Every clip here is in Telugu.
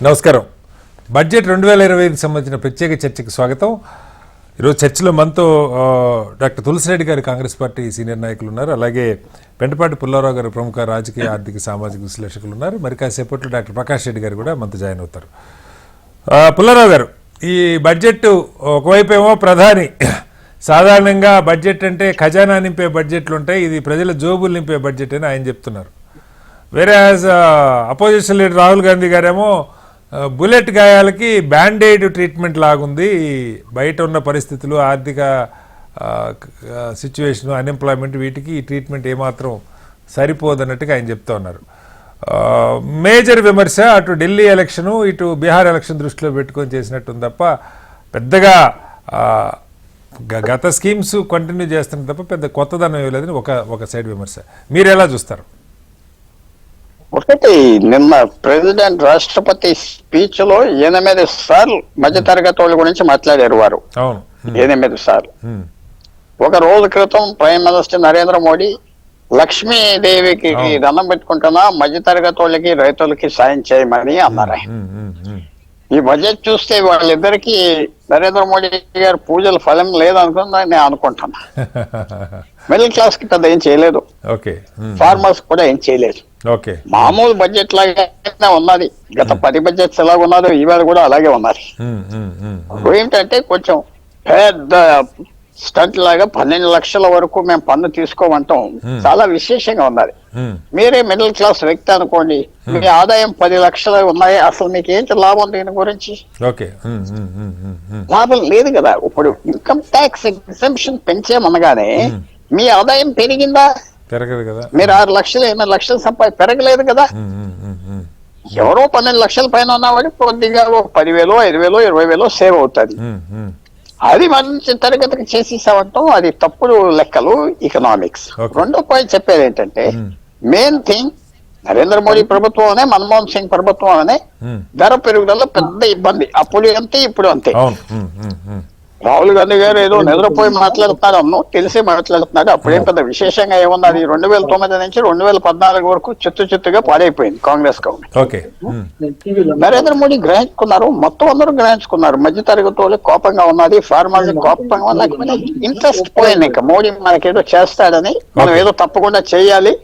నమస్కారం. బడ్జెట్ 2025కి సంబంధించిన ప్రత్యేక చర్చకు స్వాగతం. ఈరోజు చర్చలో మనతో డాక్టర్ తులసిరెడ్డి గారు, కాంగ్రెస్ పార్టీ సీనియర్ నాయకులు ఉన్నారు. అలాగే పెంటపాటి పుల్లారావు గారు, ప్రముఖ రాజకీయ ఆర్థిక సామాజిక విశ్లేషకులు ఉన్నారు. మరి కాసేపట్లో డాక్టర్ ప్రకాష్ రెడ్డి గారు కూడా మనతో జాయిన్ అవుతారు. పుల్లారావు గారు, ఈ బడ్జెట్ ఒకవైపు ఏమో ప్రధాని సాధారణంగా బడ్జెట్ అంటే ఖజానా నింపే బడ్జెట్లు ఉంటాయి, ఇది ప్రజల జోబులు నింపే బడ్జెట్ అని ఆయన చెప్తున్నారు. వేరే అపోజిషన్ లీడర్ రాహుల్ గాంధీ గారేమో బుల్లెట్ గాయాలకి బ్యాండేడ్ ట్రీట్మెంట్ లాగుంది, బయట ఉన్న పరిస్థితులు, ఆర్థిక సిచ్యువేషను, అన్ఎంప్లాయ్మెంట్, వీటికి ఈ ట్రీట్మెంట్ ఏమాత్రం సరిపోదన్నట్టుగా ఆయన చెప్తా ఉన్నారు. మేజర్ విమర్శ అటు ఢిల్లీ ఎలక్షను, ఇటు బీహార్ ఎలక్షన్ దృష్టిలో పెట్టుకొని చేసినట్టుంది తప్ప పెద్దగా గత స్కీమ్స్ కంటిన్యూ చేస్తున్న తప్ప పెద్ద కొత్తదనం ఇవ్వలేదని ఒక సైడ్ విమర్శ. మీరు ఎలా చూస్తారు? ఒకటి, నిన్న ప్రెసిడెంట్ రాష్ట్రపతి స్పీచ్ లో 8 సార్లు మధ్యతరగతి వాళ్ళ గురించి మాట్లాడారు వారు. 8 సార్లు. ఒక రోజు క్రితం ప్రైమ్ మినిస్టర్ నరేంద్ర మోడీ లక్ష్మీదేవికి దండం పెట్టుకుంటున్నా, మధ్యతరగతి వాళ్ళకి రైతులకి సాయం చేయమని అన్నారు. ఈ బడ్జెట్ చూస్తే వాళ్ళిద్దరికి నరేంద్ర మోడీ గారు పూజల ఫలం లేదనుకుందా నేను అనుకుంటున్నా. మిడిల్ క్లాస్ కి పెద్ద ఏం చేయలేదు, ఫార్మర్స్ కూడా ఏం చేయలేదు. మామూలు బడ్జెట్ లాగా ఉన్నది. గత 10 బడ్జెట్స్ ఎలాగ ఉన్నదో ఈవేళ కూడా అలాగే ఉన్నది. ఏంటంటే కొంచెం పెద్ద స్టంట్ లాగా 12 లక్షల వరకు మేము పన్ను తీసుకోమంటాం, చాలా విశేషంగా ఉన్నది. మీరే మిడిల్ క్లాస్ వ్యక్తి అనుకోండి, మీ ఆదాయం 10 లక్షలు ఉన్నాయి, అసలు మీకు ఏంటి లాభం దీని గురించి? లాభం లేదు కదా. ఇప్పుడు ఇన్కమ్ ట్యాక్స్ ఎగ్జంప్షన్ పెంచామనగానే మీ ఆదాయం పెరిగిందా? పెరగదు కదా. మీరు 6 లక్షలు 8 లక్షలు పెరగలేదు కదా. ఎవరో 12 లక్షల పైన ఉన్నవాడికి కొద్దిగా 10,000 5,000 20,000 సేవ్ అవుతుంది. అది మంచి తరగతికి చేసేసామంటాం, అది తప్పుడు లెక్కలు, ఎకనామిక్స్. రెండో పాయింట్ చెప్పేది ఏంటంటే, మెయిన్ థింగ్ నరేంద్ర మోడీ ప్రభుత్వం అనే, మన్మోహన్ సింగ్ ప్రభుత్వం అనే ధర పెరుగుదల పెద్ద ఇబ్బంది. అప్పుడు అంతే, ఇప్పుడు అంతే. రాహుల్ గాంధీ గారు ఏదో నిద్రపోయి మాట్లాడుతున్నారు అన్నో తెలిసి మాట్లాడుతున్నాడు. అప్పుడేం పెద్ద విశేషంగా ఏమున్నది? 2009 నుంచి 2014 వరకు చిత్తుగా పాడైపోయింది కాంగ్రెస్ గవర్నమెంట్. నరేంద్ర మోడీ గ్రహించుకున్నారు, మొత్తం అందరూ గ్రహించుకున్నారు. మధ్య తరగతి వాళ్ళకి కోపంగా ఉన్నది, ఫార్మర్స్ కోపంగా ఉన్నది, ఇంట్రెస్ట్ పోయింది. ఇంకా మోడీ మనకేదో చేస్తాడని, మనం ఏదో తప్పకుండా చేయాలి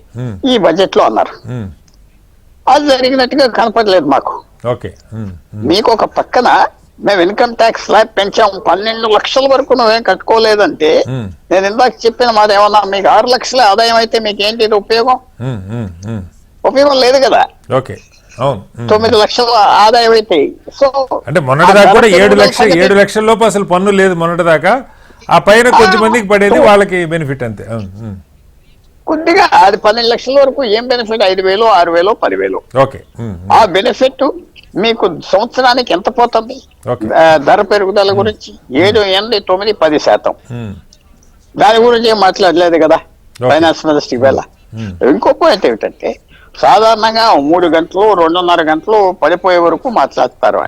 ఈ బడ్జెట్ లో అన్నారు. అది జరిగినట్టుగా కనపడలేదు మాకు. మీకు ఒక పక్కన మేము ఇన్కమ్ ట్యాక్స్ స్లాబ్ పెంచాము, 12 లక్షల వరకు నువ్వేం కట్టుకోలేదంటే, నేను ఇందాక చెప్పిన మాట ఏమన్నా, మీకు 6 లక్షల ఆదాయం అయితే మీకు ఏంటి ఉపయోగం? ఉపయోగం లేదు కదా. 9 లక్షల ఆదాయం అయితే. సో అంటే మొన్నటిదాకా కూడా 7 లక్షల లోపు అసలు పన్ను లేదు మొన్నటిదాకా. ఆ పైన కొంచెం మందికి పడేది, వాళ్ళకి బెనిఫిట్ అంతే. కొద్దిగా అది 12 లక్షల వరకు ఏం బెనిఫిట్? 5,000 6,000 10,000. ఆ బెనిఫిట్ మీకు సంవత్సరానికి ఎంత పోతుంది? ధర పెరుగుదల గురించి 7, 8, 9, 10%. దాని గురించి ఏం మాట్లాడలేదు కదా ఫైనాన్స్ మినిస్టర్ ఇవాళ. ఇంకో పాయింట్ ఏమిటంటే, సాధారణంగా 3 గంటలు 2.5 గంటలు పడిపోయే వరకు మాట్లాడతారు.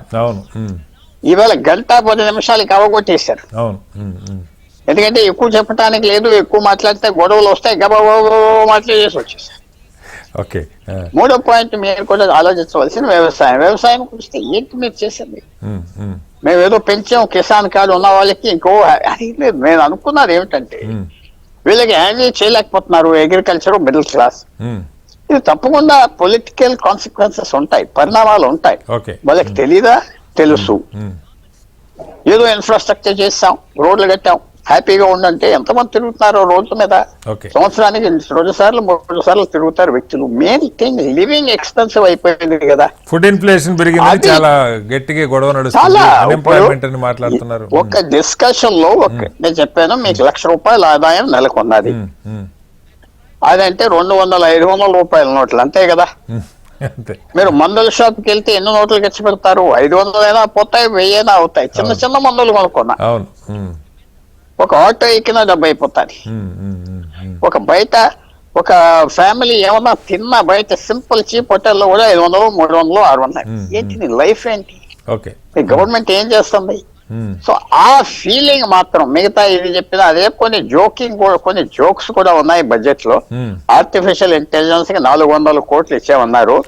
ఇవాళ 1 గంట 10 నిమిషాలకి అవగొట్టేశారు. ఎందుకంటే ఎక్కువ చెప్పడానికి లేదు, ఎక్కువ మాట్లాడితే గొడవలు వస్తాయి, గబాబో మాట్లాడేసి వచ్చేసారు. మూడో పాయింట్ మీరు కూడా ఆలోచించవలసిన వ్యవసాయం చూస్తే ఏంటి మీరు చేసింది? మేము ఏదో పెంచాం, కిసాన్ కార్డు ఉన్న వాళ్ళకి ఇంకో అది లేదు. నేను అనుకున్నది ఏమిటంటే, వీళ్ళకి హ్యాండిల్ చేయలేకపోతున్నారు అగ్రికల్చర్ మిడిల్ క్లాస్. ఇది తప్పకుండా పొలిటికల్ కాన్సిక్వెన్సెస్ ఉంటాయి, పరిణామాలు ఉంటాయి. వాళ్ళకి తెలీదా? తెలుసు. ఏదో ఇన్ఫ్రాస్ట్రక్చర్ చేస్తాం, రోడ్లు కట్టాం, హ్యాపీగా ఉండంటే ఎంతమంది తిరుగుతున్నారు రోడ్ల మీద? సంవత్సరానికి 2 సార్లు 3 సార్లు తిరుగుతారు వ్యక్తులు. మెయిన్ థింగ్ లివింగ్ ఎక్స్పెన్సివ్ అయిపోయింది కదా. ఫుడ్ ఇన్ఫ్లేషన్ పెరిగింది, చాలా గట్టిగా గొడవ నడుస్తుంది, అన్ఎంప్లాయ్మెంట్ అని మాట్లాడుతున్నారు. ఒక డిస్కషన్ లో నేను చెప్పాను, మీకు 1,00,000 రూపాయల ఆదాయం నెలకు ఉన్నది, అదంటే 200-500 రూపాయల నోట్లు అంతే కదా. మీరు మందుల షాప్కి వెళ్తే ఎన్ని నోట్లు ఖర్చు పెడతారు? 500 అయినా పోతాయి, 1000 అయినా అవుతాయి. చిన్న మందులు కొనుక్కున్నా, ఒక ఆటో ఎక్కినా 70 అయిపోతుంది. ఒక బయట ఒక ఫ్యామిలీ ఏమన్నా తిన్నా బయట సింపుల్ చీప్ హోటల్లో కూడా 500, 300, 600. ఏంటి నీ లైఫ్ ఏంటి? గవర్నమెంట్ ఏం చేస్తుంది? సో ఆ ఫీలింగ్ మాత్రం మిగతా ఇది చెప్పిన అదే కొన్ని జోక్స్ కూడా ఉన్నాయి బడ్జెట్ లో. ఆర్టిఫిషియల్ ఇంటెలిజెన్స్ కి 400 కోట్లు ఇచ్చామన్నారు.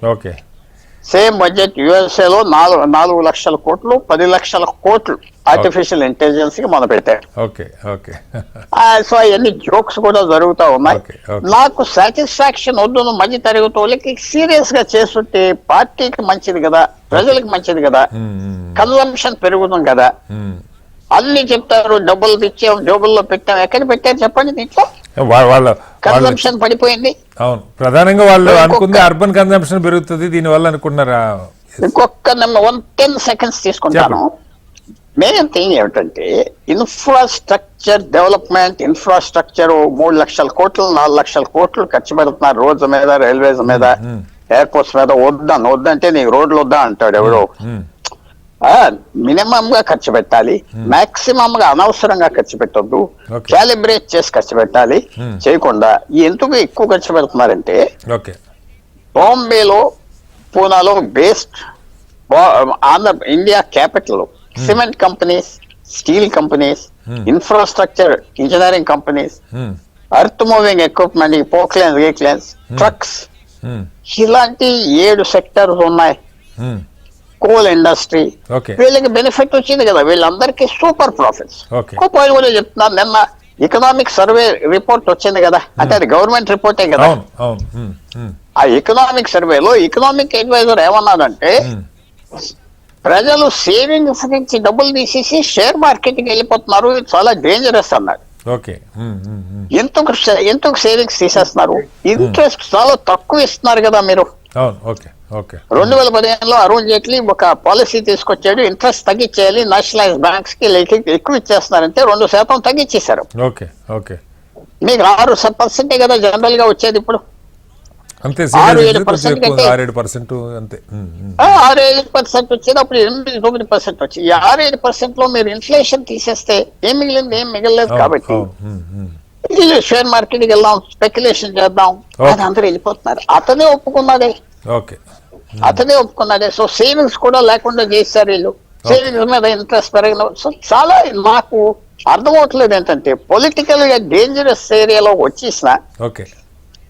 సేమ్ బడ్జెట్ యుఎస్ఏలో 4 లక్షల కోట్లు 10 లక్షల కోట్లు ఆర్టిఫిషియల్ ఇంటెలిజెన్స్ కి మొదలు పెట్టారు. ఓకే ఓకే సో అవన్నీ జోక్స్ కూడా జరుగుతూ ఉన్నాయి. Okay, okay. నాకు సాటిస్ఫాక్షన్ వద్దు, మధ్య తరగతి వాళ్ళకి సీరియస్ గా చేస్తుంటే పార్టీకి మంచిది కదా, ప్రజలకు మంచిది కదా, కన్సంప్షన్ పెరుగుతుంది కదా. అన్ని చెప్తారు, డబ్బులు తెచ్చాం, జోబుల్లో పెట్టాం, ఎక్కడ పెట్టారు చెప్పండి దీంట్లో? వాళ్ళ కన్సంప్షన్ పడిపోయింది. అవును, ప్రధానంగా వాళ్ళు అనుకుంది అర్బన్ కన్సంప్షన్ పెరుగుతుంది దీని వల్ల అనుకున్నారా? ఇంకొక 10 సెకండ్స్ తీసుకుంటాను. మెయిన్ థింగ్ ఏమిటంటే ఇన్ఫ్రాస్ట్రక్చర్ డెవలప్మెంట్. ఇన్ఫ్రాస్ట్రక్చర్ 3 లక్షల కోట్లు 4 లక్షల కోట్లు ఖర్చు పెడుతున్నారు రోడ్ల మీద, రైల్వేస్ మీద, ఎయిర్పోర్ట్స్ మీద. వద్దంటే నీకు రోడ్లు వద్దా అంటాడు ఎవడో. మినిమం గా ఖర్చు పెట్టాలి, మాక్సిమం గా అనవసరంగా ఖర్చు పెట్టొద్దు, క్యాలిబ్రేట్ చేసి ఖర్చు పెట్టాలి. చేయకుండా ఎందుకు ఎక్కువ ఖర్చు పెడుతున్నారంటే బాంబేలో, పూనాలో based India capital cement companies, steel companies, infrastructure engineering companies, earth moving equipment, Poclains, trucks, ఇలాంటి 7 సెక్టర్స్ ఉన్నాయి. కోల్ ఇండస్ట్రీ, వీళ్ళకి బెనిఫిట్ వచ్చింది కదా, వీళ్ళందరికీ సూపర్ ప్రాఫిట్స్. పాయింట్ కూడా చెప్తున్నారు, నిన్న ఎకనామిక్ సర్వే రిపోర్ట్ వచ్చింది కదా, అంటే అది గవర్నమెంట్ రిపోర్టే కదా. ఆ ఎకనామిక్ సర్వేలో ఎకనామిక్ అడ్వైజర్ ఏమన్నాడంటే ప్రజలు సేవింగ్స్ నుంచి డబ్బులు తీసేసి షేర్ మార్కెట్ కి వెళ్ళిపోతున్నారు, ఇది చాలా డేంజరస్ అన్నాడు. ఎందుకు సేవింగ్స్ తీసేస్తున్నారు? ఇంట్రెస్ట్ చాలా తక్కువ ఇస్తున్నారు కదా మీరు. 2015లో అరుణ్ జైట్లీ ఒక పాలసీ తీసుకొచ్చాడు, ఇంట్రెస్ట్ తగ్గించేయాలి, నేషనలైజ్ బ్యాంక్స్ కి ఎక్కువ ఇచ్చేస్తున్నారంటే 2% తగ్గించేశారు. మీకు 6% కదా జనరల్ గా వచ్చేది, ఇప్పుడు 6-7% అంతే. 6-7% వచ్చేది, అప్పుడు 8-9% వచ్చి 6-7% లో మీరు ఇన్ఫ్లేషన్ తీసేస్తే ఏం మిగిలింది? ఏం మిగలలేదు. కాబట్టి షేర్ మార్కెట్ కి వెళ్దాం, స్పెక్యులేషన్ చేద్దాం, అది అందరూ వెళ్ళిపోతున్నారు. అతనే ఒప్పుకున్నాడే. సో సేవింగ్స్ కూడా లేకుండా చేశారు వీళ్ళు. సేవింగ్స్ మీద ఇంట్రెస్ట్ పెరిగిన. సో చాలా నాకు అర్థం అవట్లేదు ఏంటంటే పొలిటికల్ గా డేంజరస్ ఏరియాలో వచ్చేసిన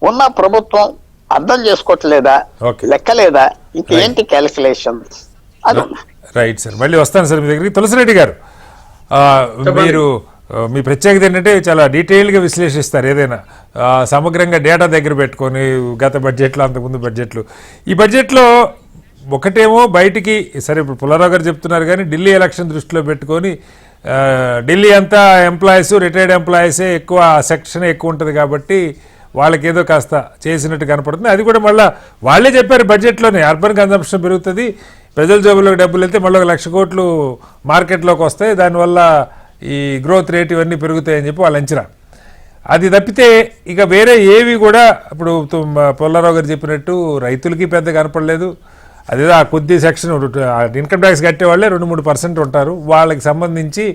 ఉన్న ప్రభుత్వం అర్థం చేసుకోవట్లేదా, లెక్కలేదా, ఇంకేంటి క్యాలిక్యులేషన్స్? అది రైట్ సార్, మళ్ళీ వస్తాను సార్ మీ దగ్గరికి. తులసిరెడ్డి గారు, మీరు మీ ప్రత్యేకత ఏంటంటే చాలా డీటెయిల్గా విశ్లేషిస్తారు, ఏదైనా సమగ్రంగా డేటా దగ్గర పెట్టుకొని గత బడ్జెట్లు, అంతకుముందు బడ్జెట్లు. ఈ బడ్జెట్లో ఒకటేమో బయటికి సరే, ఇప్పుడు పుల్లారావు గారు చెప్తున్నారు, కానీ ఢిల్లీ ఎలక్షన్ దృష్టిలో పెట్టుకొని ఢిల్లీ అంతా ఎంప్లాయీస్, రిటైర్డ్ ఎంప్లాయీసే ఎక్కువ, సెక్షన్ ఎక్కువ ఉంటుంది కాబట్టి వాళ్ళకి ఏదో కాస్త చేసినట్టు కనపడుతుంది. అది కూడా మళ్ళీ వాళ్ళే చెప్పారు బడ్జెట్లోనే, అర్బన్ కన్సంప్షన్ పెరుగుతుంది, ప్రజల జోబుల్లోకి డబ్బులు వెళ్తే మళ్ళీ 1,00,000 కోట్లు మార్కెట్లోకి వస్తాయి, దానివల్ల ఈ గ్రోత్ రేట్ ఇవన్నీ పెరుగుతాయని చెప్పి వాళ్ళ అంచనా. అది తప్పితే ఇక వేరే ఏవి కూడా ఇప్పుడు పుల్లారావు గారు చెప్పినట్టు రైతులకి పెద్ద కనపడలేదు. అదేదో ఆ కొద్ది సెక్షన్ ఇన్కమ్ ట్యాక్స్ కట్టేవాళ్ళే 2-3% ఉంటారు, వాళ్ళకి సంబంధించి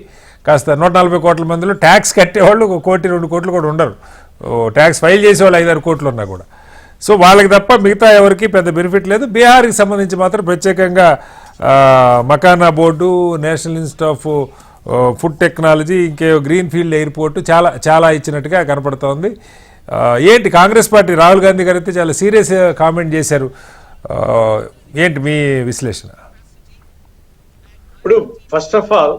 కాస్త 140 కోట్ల మందిలో ట్యాక్స్ కట్టేవాళ్ళు 1 కోటి 2 కోట్లు కూడా ఉండరు. ట్యాక్స్ ఫైల్ చేసేవాళ్ళు 5-6 కోట్లు ఉన్నా కూడా. సో వాళ్ళకి తప్ప మిగతా ఎవరికి పెద్ద బెనిఫిట్ లేదు. బీహార్కి సంబంధించి మాత్రం ప్రత్యేకంగా makhana board, national institute of food technology, ఇంకే గ్రీన్ ఫీల్డ్ ఎయిర్పోర్టు చాలా చాలా ఇచ్చినట్టుగా కనపడుతోంది. ఏంటి కాంగ్రెస్ పార్టీ రాహుల్ గాంధీ గారు అయితే చాలా సీరియస్ కామెంట్ చేశారు, ఏంటి మీ విశ్లేషణ? ఇప్పుడు ఫస్ట్ ఆఫ్ ఆల్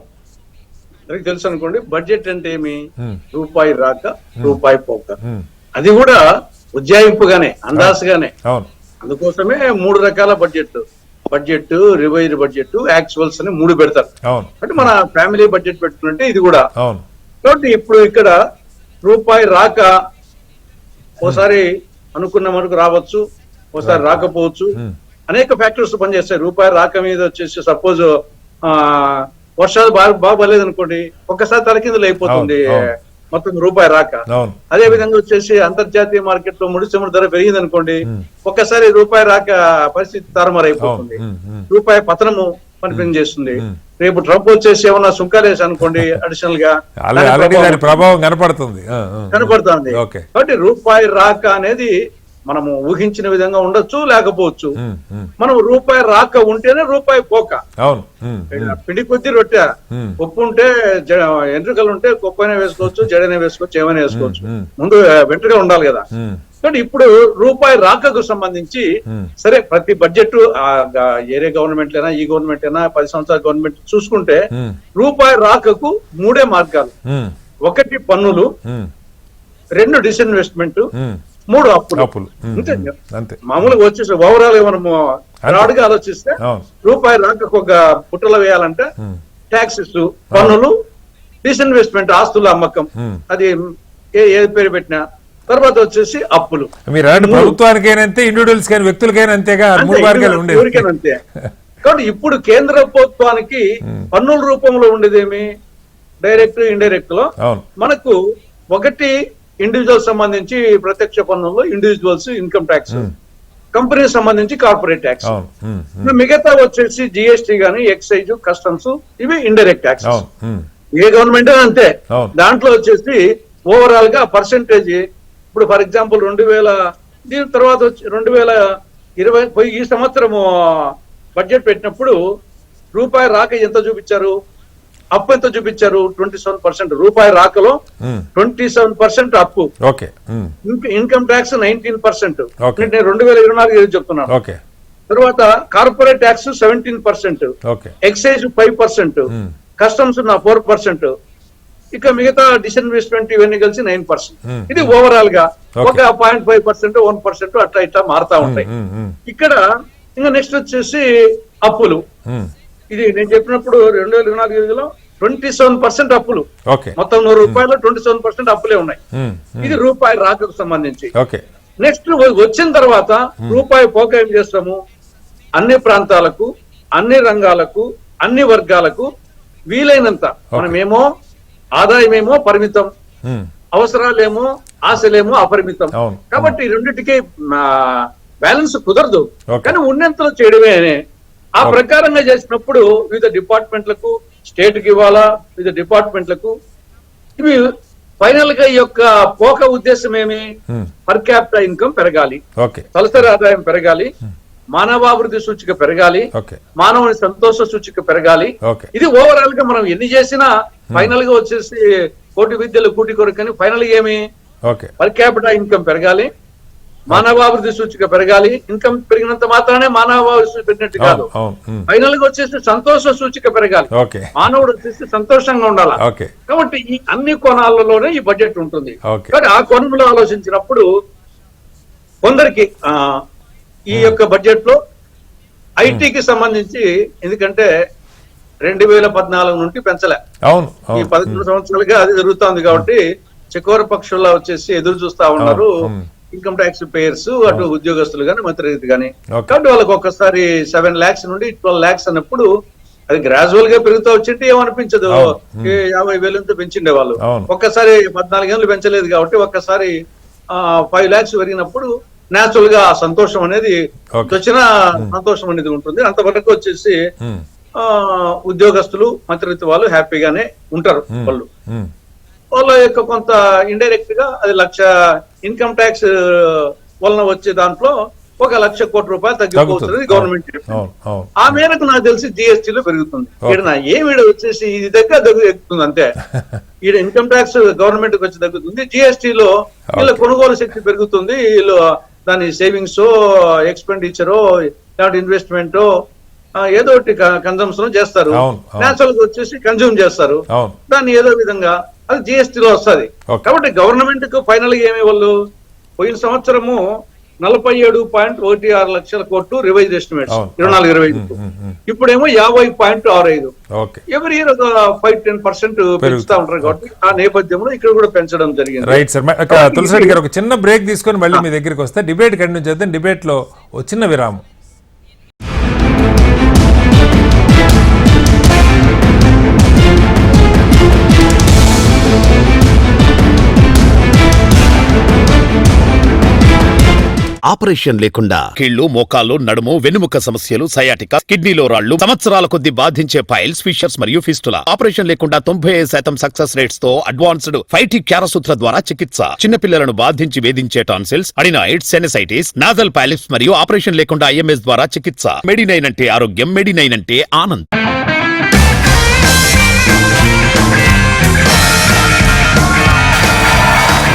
మనకి తెలుసు అనుకోండి, బడ్జెట్ అంటే ఏమి? రూపాయి రాక రూపాయి పోక. అది కూడా ఉజ్జాయింపుగానే, అందాసుగానే. అందుకోసమే 3 రకాల బడ్జెట్, రివైజ్ బడ్జెట్, యాక్చువల్స్ అని 3 పెడతారు. అంటే మన ఫ్యామిలీ బడ్జెట్ పెట్టుకుంటే ఇది కూడా. కాబట్టి ఇప్పుడు ఇక్కడ రూపాయి రాక ఓసారి అనుకున్న మనకు రావచ్చు, ఓసారి రాకపోవచ్చు, అనేక ఫ్యాక్టర్స్ పనిచేస్తాయి. రూపాయి రాక మీద వచ్చేసి సపోజ్ వర్షాలు బాగా పడలేదు అనుకోండి, ఒక్కసారి తలకిందులు అయిపోతుంది మొత్తం రూపాయి రాక. అదే విధంగా వచ్చేసి అంతర్జాతీయ మార్కెట్ లో ముడి చమురు ధర పెరిగింది అనుకోండి, ఒక్కసారి రూపాయి రాక పరిస్థితి తారుమారైపోతుంది, రూపాయి పతనము పనిచేస్తుంది. రేపు ట్రంప్ వచ్చేసి ఏమన్నా సుంకాలు వేసి అనుకోండి అడిషనల్ గా, ప్రభావం కనపడుతుంది. కాబట్టి రూపాయి రాక అనేది మనము ఊహించిన విధంగా ఉండొచ్చు, లేకపోవచ్చు. మనం రూపాయి రాక ఉంటేనే రూపాయి పోక. పిండి కొద్ది రొట్టె, ఉప్పు ఉంటే ఎంట్రుకలు ఉంటే కొప్పైనా వేసుకోవచ్చు, జడైనా వేసుకోవచ్చు, ఏమైనా వేసుకోవచ్చు. ముందు వెంట్రుకలు ఉండాలి కదా. కాబట్టి ఇప్పుడు రూపాయి రాకకు సంబంధించి సరే ప్రతి బడ్జెట్ ఏరే గవర్నమెంట్ అయినా ఈ గవర్నమెంట్ అయినా 10 సంవత్సరాల గవర్నమెంట్ చూసుకుంటే రూపాయి రాకకు 3 మార్గాలు. 1 పన్నులు, 2 డిస్ఇన్వెస్ట్మెంట్, 3 అప్పులు. అంతే. మామూలుగా వచ్చేసి ఓవరాల్ మనము బ్రాడ్ గా ఆలోచిస్తే రూపాయి రాకకు ఒక పుట్టలు వేయాలంటే ట్యాక్సెస్, పన్నులు, డిస్ఇన్వెస్ట్మెంట్ ఆస్తుల అమ్మకం, అది ఏ పేరు పెట్టినా, తర్వాత వచ్చేసి అప్పులు. మీరు ప్రభుత్వానికైనా అంతే, ఇండివిజువల్స్ కానీ వ్యక్తులకైనా అంతేగా 3 మార్గాలు ఉండేవి. అంతే. కాబట్టి ఇప్పుడు కేంద్ర ప్రభుత్వానికి పన్నుల రూపంలో ఉండేదేమి, డైరెక్ట్ ఇండైరెక్ట్ లో మనకు 1 ఇండివిజువల్ సంబంధించి ప్రత్యక్ష పన్నుల్లో ఇండివిజువల్స్ ఇన్కమ్ ట్యాక్స్, కంపెనీ సంబంధించి కార్పొరేట్ ట్యాక్స్, మిగతా వచ్చేసి జిఎస్టీ గానీ, ఎక్సైజ్, కస్టమ్స్, ఇవి ఇండైరెక్ట్ ట్యాక్స్. ఏ గవర్నమెంట్ అంతే. దాంట్లో వచ్చేసి ఓవరాల్ గా పర్సెంటేజ్ ఇప్పుడు ఫర్ ఎగ్జాంపుల్ 2000 దీని తర్వాత 2020 ఈ సంవత్సరము బడ్జెట్ పెట్టినప్పుడు రూపాయి రాక ఎంత చూపించారు, అప్పు ఎంత చూపించారు, 27%. రూపాయి రాకలో 27% అప్పు. Income tax 19%. నేను 2024 చెప్తున్నాను. తర్వాత కార్పొరేట్ ట్యాక్స్ 17%, ఎక్సైజ్ 5%, కస్టమ్స్ 4%, ఇక మిగతా డిస్ఇన్వెస్ట్మెంట్ ఇవన్నీ కలిసి 9%. ఇది ఓవరాల్ గా ఒక 0.5%, 1% అట్లా ఇట్లా మారుతా ఉంటాయి. ఇక్కడ ఇంకా నెక్స్ట్ వచ్చేసి అప్పులు. ఇది నేను చెప్పినప్పుడు 2024లో 27% అప్పులు. మొత్తం 100 రూపాయలు 27% అప్పులే ఉన్నాయి. ఇది రూపాయి రాకకు సంబంధించి. నెక్స్ట్ వచ్చిన తర్వాత రూపాయి పోక ఏం చేస్తాము, అన్ని ప్రాంతాలకు, అన్ని రంగాలకు, అన్ని వర్గాలకు వీలైనంత మనమేమో ఆదాయమేమో పరిమితం, అవసరాలేమో ఆశలేమో అపరిమితం. కాబట్టి రెండింటికి బ్యాలెన్స్ కుదరదు, కానీ ఉన్నంతలో చేయడమే. ఆ ప్రకారంగా చేసినప్పుడు వివిధ డిపార్ట్మెంట్లకు, స్టేట్ కి ఇవ్వాలా, వివిధ డిపార్ట్మెంట్లకు. ఇవి ఫైనల్ గా ఈ యొక్క పోక ఉద్దేశం ఏమి, పర్ క్యాపిటల్ ఇన్కమ్ పెరగాలి, తలసరి ఆదాయం పెరగాలి, మానవాభివృద్ధి సూచిక పెరగాలి, మానవుని సంతోష సూచిక పెరగాలి. ఇది ఓవరాల్ గా మనం ఎన్ని చేసినా ఫైనల్ గా వచ్చేసి కోటి విద్యలు కూటి కొరకని ఫైనల్ గా ఏమి, పర్ క్యాపిటల్ ఇన్కమ్ పెరగాలి, మానవాభివృద్ధి సూచిక పెరగాలి. ఇన్కమ్ పెరిగినంత మాత్రానే మానవాభివృద్ధి సూచిక పెరిగినట్టు కాదు, ఫైనల్ గా వచ్చేసి సంతోష సూచిక పెరగాలి, మానవుడు వచ్చేసి సంతోషంగా ఉండాలి. కాబట్టి ఈ అన్ని కోణాలలోనే ఈ బడ్జెట్ ఉంటుంది. కానీ ఆ కోణంలో ఆలోచించినప్పుడు కొందరికి ఈ యొక్క బడ్జెట్ లో ఐటీకి సంబంధించి, ఎందుకంటే 2014 నుండి పెంచలే, ఈ 11 సంవత్సరాలుగా అది జరుగుతుంది. కాబట్టి చకోర పక్షుల్లో వచ్చేసి ఎదురు చూస్తా ఉన్నారు ఇన్కమ్ ట్యాక్స్ పేయర్స్, అటు ఉద్యోగస్తులు గానీ మంత్రి గానీ. కాబట్టి వాళ్ళకి ఒక్కసారి 7 lakhs నుండి 12 lakhs అన్నప్పుడు అది గ్రాజువల్ గా పెరుగుతూ వచ్చింటే ఏమనిపించదు, 50,000 పెంచిండే వాళ్ళు. ఒక్కసారి 14 ఏళ్ళు పెంచలేదు కాబట్టి ఒక్కసారి 5 lakhs పెరిగినప్పుడు నేచురల్ గా సంతోషం అనేది వచ్చిన సంతోషం అనేది ఉంటుంది. అంతవరకు వచ్చేసి ఉద్యోగస్తులు, మంత్రిత్వ వాళ్ళు హ్యాపీగానే ఉంటారు. వాళ్ళ యొక్క కొంత ఇండైరెక్ట్ గా అది 1,00,000 ఇన్కమ్ ట్యాక్స్ వలన వచ్చే దాంట్లో 1,00,000 కోట్ల రూపాయలు తగ్గిపోతుంది గవర్నమెంట్. ఆ మేరకు నాకు తెలిసి జిఎస్టీలో పెరుగుతుంది. ఈడ ఏమిడ వచ్చేసి ఇది ఎక్కుతుంది అంతే. ఈడ ఇన్కమ్ ట్యాక్స్ గవర్నమెంట్ కి వచ్చి తగ్గుతుంది, జిఎస్టీలో వీళ్ళ కొనుగోలు శక్తి పెరుగుతుంది. వీళ్ళు దాని సేవింగ్స్, ఎక్స్పెండిచర్, లేదంటే ఇన్వెస్ట్మెంట్ ఏదో ఒకటి కన్జంప్షన్ చేస్తారు. నేచురల్ గా వచ్చేసి కన్జ్యూమ్ చేస్తారు. దాన్ని ఏదో విధంగా అది జిఎస్టీలో వస్తుంది. కాబట్టి గవర్నమెంట్ కు ఫైనల్ గా ఏమి వాళ్ళు పోయిన సంవత్సరము 47.16 లక్షల కోట్లు రివైజ్ ఎస్టిమేట్స్ 24-25. ఇప్పుడేమో 50.65. ఎవరి ఇయర్ 5-10% పెంచుతా ఉంటారు. కాబట్టి ఆ నేపథ్యంలో ఇక్కడ కూడా పెంచడం జరిగింది. Right sir. తులసిరెడ్డి గారు ఒక చిన్న బ్రేక్ తీసుకొని మళ్ళీ మీ దగ్గరికి వస్తే డిబేట్ కంటిన్యూ చేద్దాం. డిబేట్ లో ఒక చిన్న విరామం. ఆపరేషన్ లేకుండా కీళ్లు, మోకాళ్లు, నడుము, వెన్నుముక సమస్యలు, సయాటికా, కిడ్నీలో రాళ్లు, సంవత్సరాల కొద్ది బాధించే పైల్స్, ఫిషర్స్ మరియు ఫిస్టులా. ఆపరేషన్ లేకుండా 95% సక్సెస్ రేట్స్ తో అడ్వాన్స్డ్ 5T క్యారసూత్ర ద్వారా చికిత్స. చిన్నపిల్లలను బాధించి వేధించే టాన్సిల్స్, అడినాయిడ్స్, సెనసైటిస్, నాజల్ పాలిప్స్ మరియు ఆపరేషన్ లేకుండా IMS ద్వారా చికిత్స. మెడినైన్ అంటే ఆరోగ్యం, మెడినైన్ అంటే ఆనందం.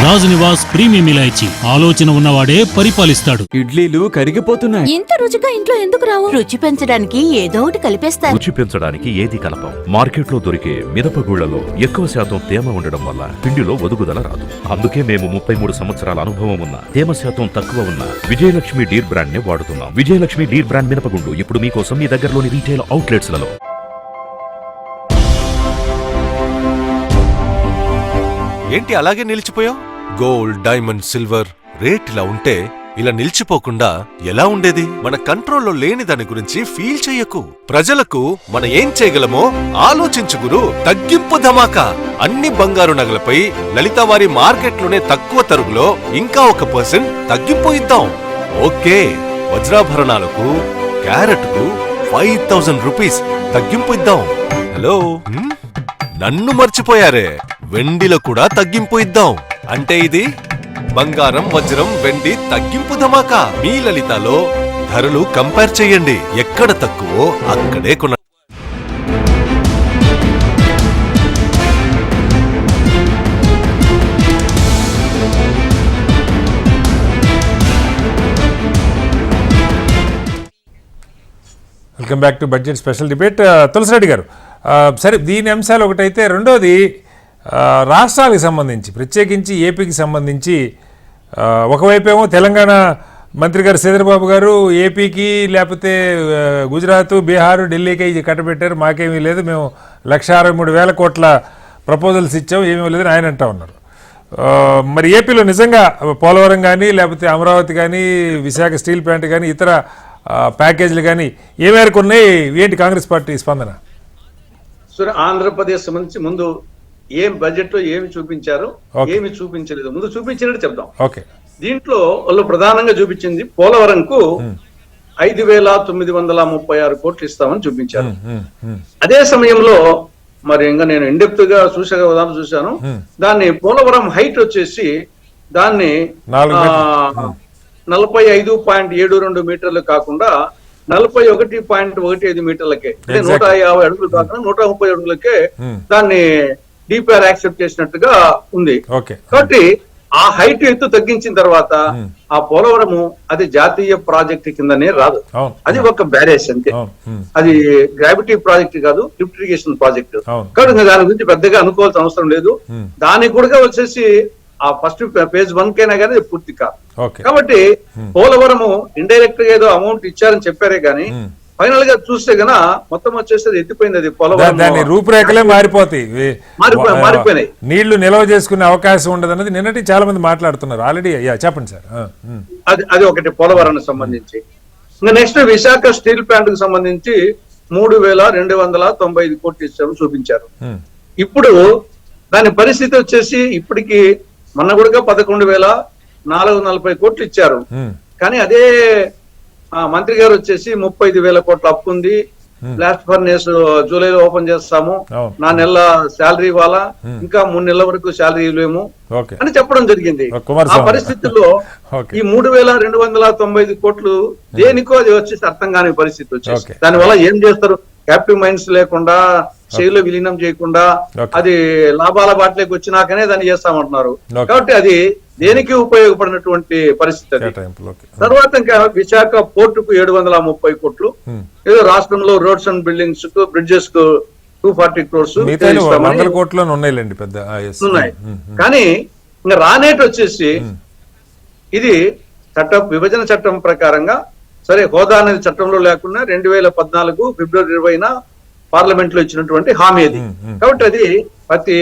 రాజ్ నివాస్ ప్రీమియం ఇలాయచీ. ఆలోచన ఉన్నవాడే పరిపాలిస్తాడు. ఇడ్లీలు కరిగిపోతున్నాయి. ఇంత రుచిగా ఇంట్లో ఎందుకు రావు? రుచి పెంచడానికి ఏదో ఒకటి కలిపేస్తారు. రుచి పెంచడానికి ఏది కలపం. మార్కెట్లో దొరికే మినపగుళ్లలో ఎక్కువ శాతం తేమ ఉండడం వల్ల పిండిలో ఒదుగుదల రాదు. అందుకే మేము 33 సంవత్సరాల అనుభవం ఉన్న, తేమ శాతం తక్కువ ఉన్న విజయలక్ష్మి డీర్ బ్రాండ్ నే వాడుతున్నాం. విజయలక్ష్మి డీర్ బ్రాండ్ మినపగుండు ఇప్పుడు మీకోసం మీ దగ్గరలోని రీటైల్ అవుట్లెట్స్ లలో. ఏంటి అలాగే నిలిచిపోయావు? గోల్డ్, డైమండ్, సిల్వర్ రేట్ ఇలా ఉంటే ఇలా నిలిచిపోకుండా ఎలా ఉండేది? మన కంట్రోల్లో లేని దాని గురించి ఫీల్ చెయ్యకు. ప్రజలకు మనం ఏం చేయగలమో ఆలోచించు గురు. తగ్గింపు ధమాకా. అన్ని బంగారు నగలపై లలిత వారి మార్కెట్లోనే తక్కువ తరుగులో ఇంకా 1% తగ్గింపు ఇద్దాం. ఓకే, వజ్రాభరణాలకు క్యారెట్కు 5000 రూపీస్ తగ్గింపు ఇద్దాం. హలో, నన్ను మర్చిపోయారే. వెండిలో కూడా తగ్గింపు ఇద్దాం. అంటే ఇది బంగారం, వజ్రం, వెండి తగ్గింపు ధమాకా. మీ లలితలో ధరలు కంపేర్ చేయండి. ఎక్కడ తక్కువో అక్కడే కొన. Welcome back to budget special debate. Tulasi Reddy గారు, సరే దీని అంశాలు ఒకటైతే, రెండోది రాష్ట్రాలకు సంబంధించి, ప్రత్యేకించి ఏపీకి సంబంధించి ఒకవైపేమో తెలంగాణ మంత్రి గారు శ్రీధరబాబు గారు ఏపీకి లేకపోతే గుజరాత్, బీహార్, ఢిల్లీకి ఇది కట్టబెట్టారు, మాకేమీ లేదు, మేము 1,63,000 కోట్ల ప్రపోజల్స్ ఇచ్చాం, ఏమీ లేదని ఆయన అంటా ఉన్నారు. మరి ఏపీలో నిజంగా పోలవరం కానీ లేకపోతే అమరావతి కానీ విశాఖ స్టీల్ ప్లాంట్ కానీ ఇతర ప్యాకేజీలు కానీ ఏ మేరకు ఉన్నాయి? ఏంటి కాంగ్రెస్ పార్టీ స్పందన? సరే, ఆంధ్రప్రదేశ్ సంబంధించి ముందు ఏం బడ్జెట్ లో ఏమి చూపించారు, ఏమి చూపించలేదు, ముందు చూపించినట్టు చెప్దాం. ఓకే, దీంట్లో వాళ్ళు ప్రధానంగా చూపించింది పోలవరంకు 5,936 కోట్లు ఇస్తామని చూపించారు. అదే సమయంలో మరి ఇంకా నేను ఇండెప్త్ గా చూశాను. దాన్ని పోలవరం హైట్ వచ్చేసి దాన్ని 45.72 మీటర్లు కాకుండా 41.15 మీటర్లకే, అంటే 150 అడుగులు కాకుండా 130 అడుగులకే దాన్ని డిపిఆర్ యాక్సెప్ట్ చేసినట్టుగా ఉంది. కాబట్టి ఆ హైట్ ఎత్తు తగ్గించిన తర్వాత ఆ పోలవరము అది జాతీయ ప్రాజెక్ట్ కిందనే రాదు. అది ఒక బ్యారేజ్ అంతే. అది గ్రావిటీ ప్రాజెక్ట్ కాదు, లిఫ్ట్ ఇరిగేషన్ ప్రాజెక్ట్. కాబట్టి దాని గురించి పెద్దగా అనుకోవాల్సిన అవసరం లేదు. దానికి కూడా వచ్చేసి ఆ ఫస్ట్ phase 1 కైనా కానీ పూర్తి కాదు. కాబట్టి పోలవరము ఇండైరెక్ట్ గా ఏదో అమౌంట్ ఇచ్చారని చెప్పారే గానీ ఫైనల్ గా చూస్తే గన మొత్తం వచ్చేసి ఎత్తిపోయింది. అది పోలవరం దాని రూపురేఖలే మారిపోతాయి, మారిపోయినాయి. నీళ్లు నిల్వ చేసుకునే అవకాశం ఉండదు అన్నది నిన్నటి చాలా మంది మాట్లాడుతున్నారు ఆల్రెడీ. చెప్పండి సార్. అది ఒకటి పోలవరానికి సంబంధించి. ఇంకా నెక్స్ట్ విశాఖ స్టీల్ ప్లాంట్ కు సంబంధించి 3,295 కోట్లు ఇచ్చారు చూపించారు. ఇప్పుడు దాని పరిస్థితి వచ్చేసి ఇప్పటికి మొన్న కూడా 11,440 కోట్లు ఇచ్చారు. కానీ అదే మంత్రి గారు వచ్చేసి 35,000 కోట్ల అప్పు ఉంది, బ్లాస్ట్ ఫర్నేస్ జూలైలో ఓపెన్ చేస్తాము, 4 నెలల శాలరీ ఇవ్వాలా, ఇంకా 3 నెలల వరకు శాలరీ ఇవ్వలేము అని చెప్పడం జరిగింది. ఆ పరిస్థితుల్లో ఈ 3,295 కోట్లు దేనికో అది వచ్చేసి అర్థం కాని పరిస్థితి వచ్చేసి, దాని వల్ల ఏం చేస్తారు? క్యాపిటల్ మైన్స్ లేకుండా, షేర్లో విలీనం చేయకుండా, అది లాభాల బాటలోకి వచ్చినాకనే దాన్ని చేస్తామంటున్నారు. కాబట్టి అది దేనికి ఉపయోగపడినటువంటి పరిస్థితి. తర్వాత ఇంకా విశాఖ పోర్టుకు 730 కోట్లు, ఏదో రాష్ట్రంలో రోడ్స్ అండ్ బిల్డింగ్స్ కు, బ్రిడ్జెస్ కు 240 crores ఉన్నాయి. కానీ ఇంకా రానేటి వచ్చేసి ఇది విభజన చట్టం ప్రకారంగా సరే హోదా అనేది చట్టంలో లేకుండా 2014 ఫిబ్రవరి 20న పార్లమెంట్ లో ఇచ్చినటువంటి హామీ అది. కాబట్టి అది ప్రతి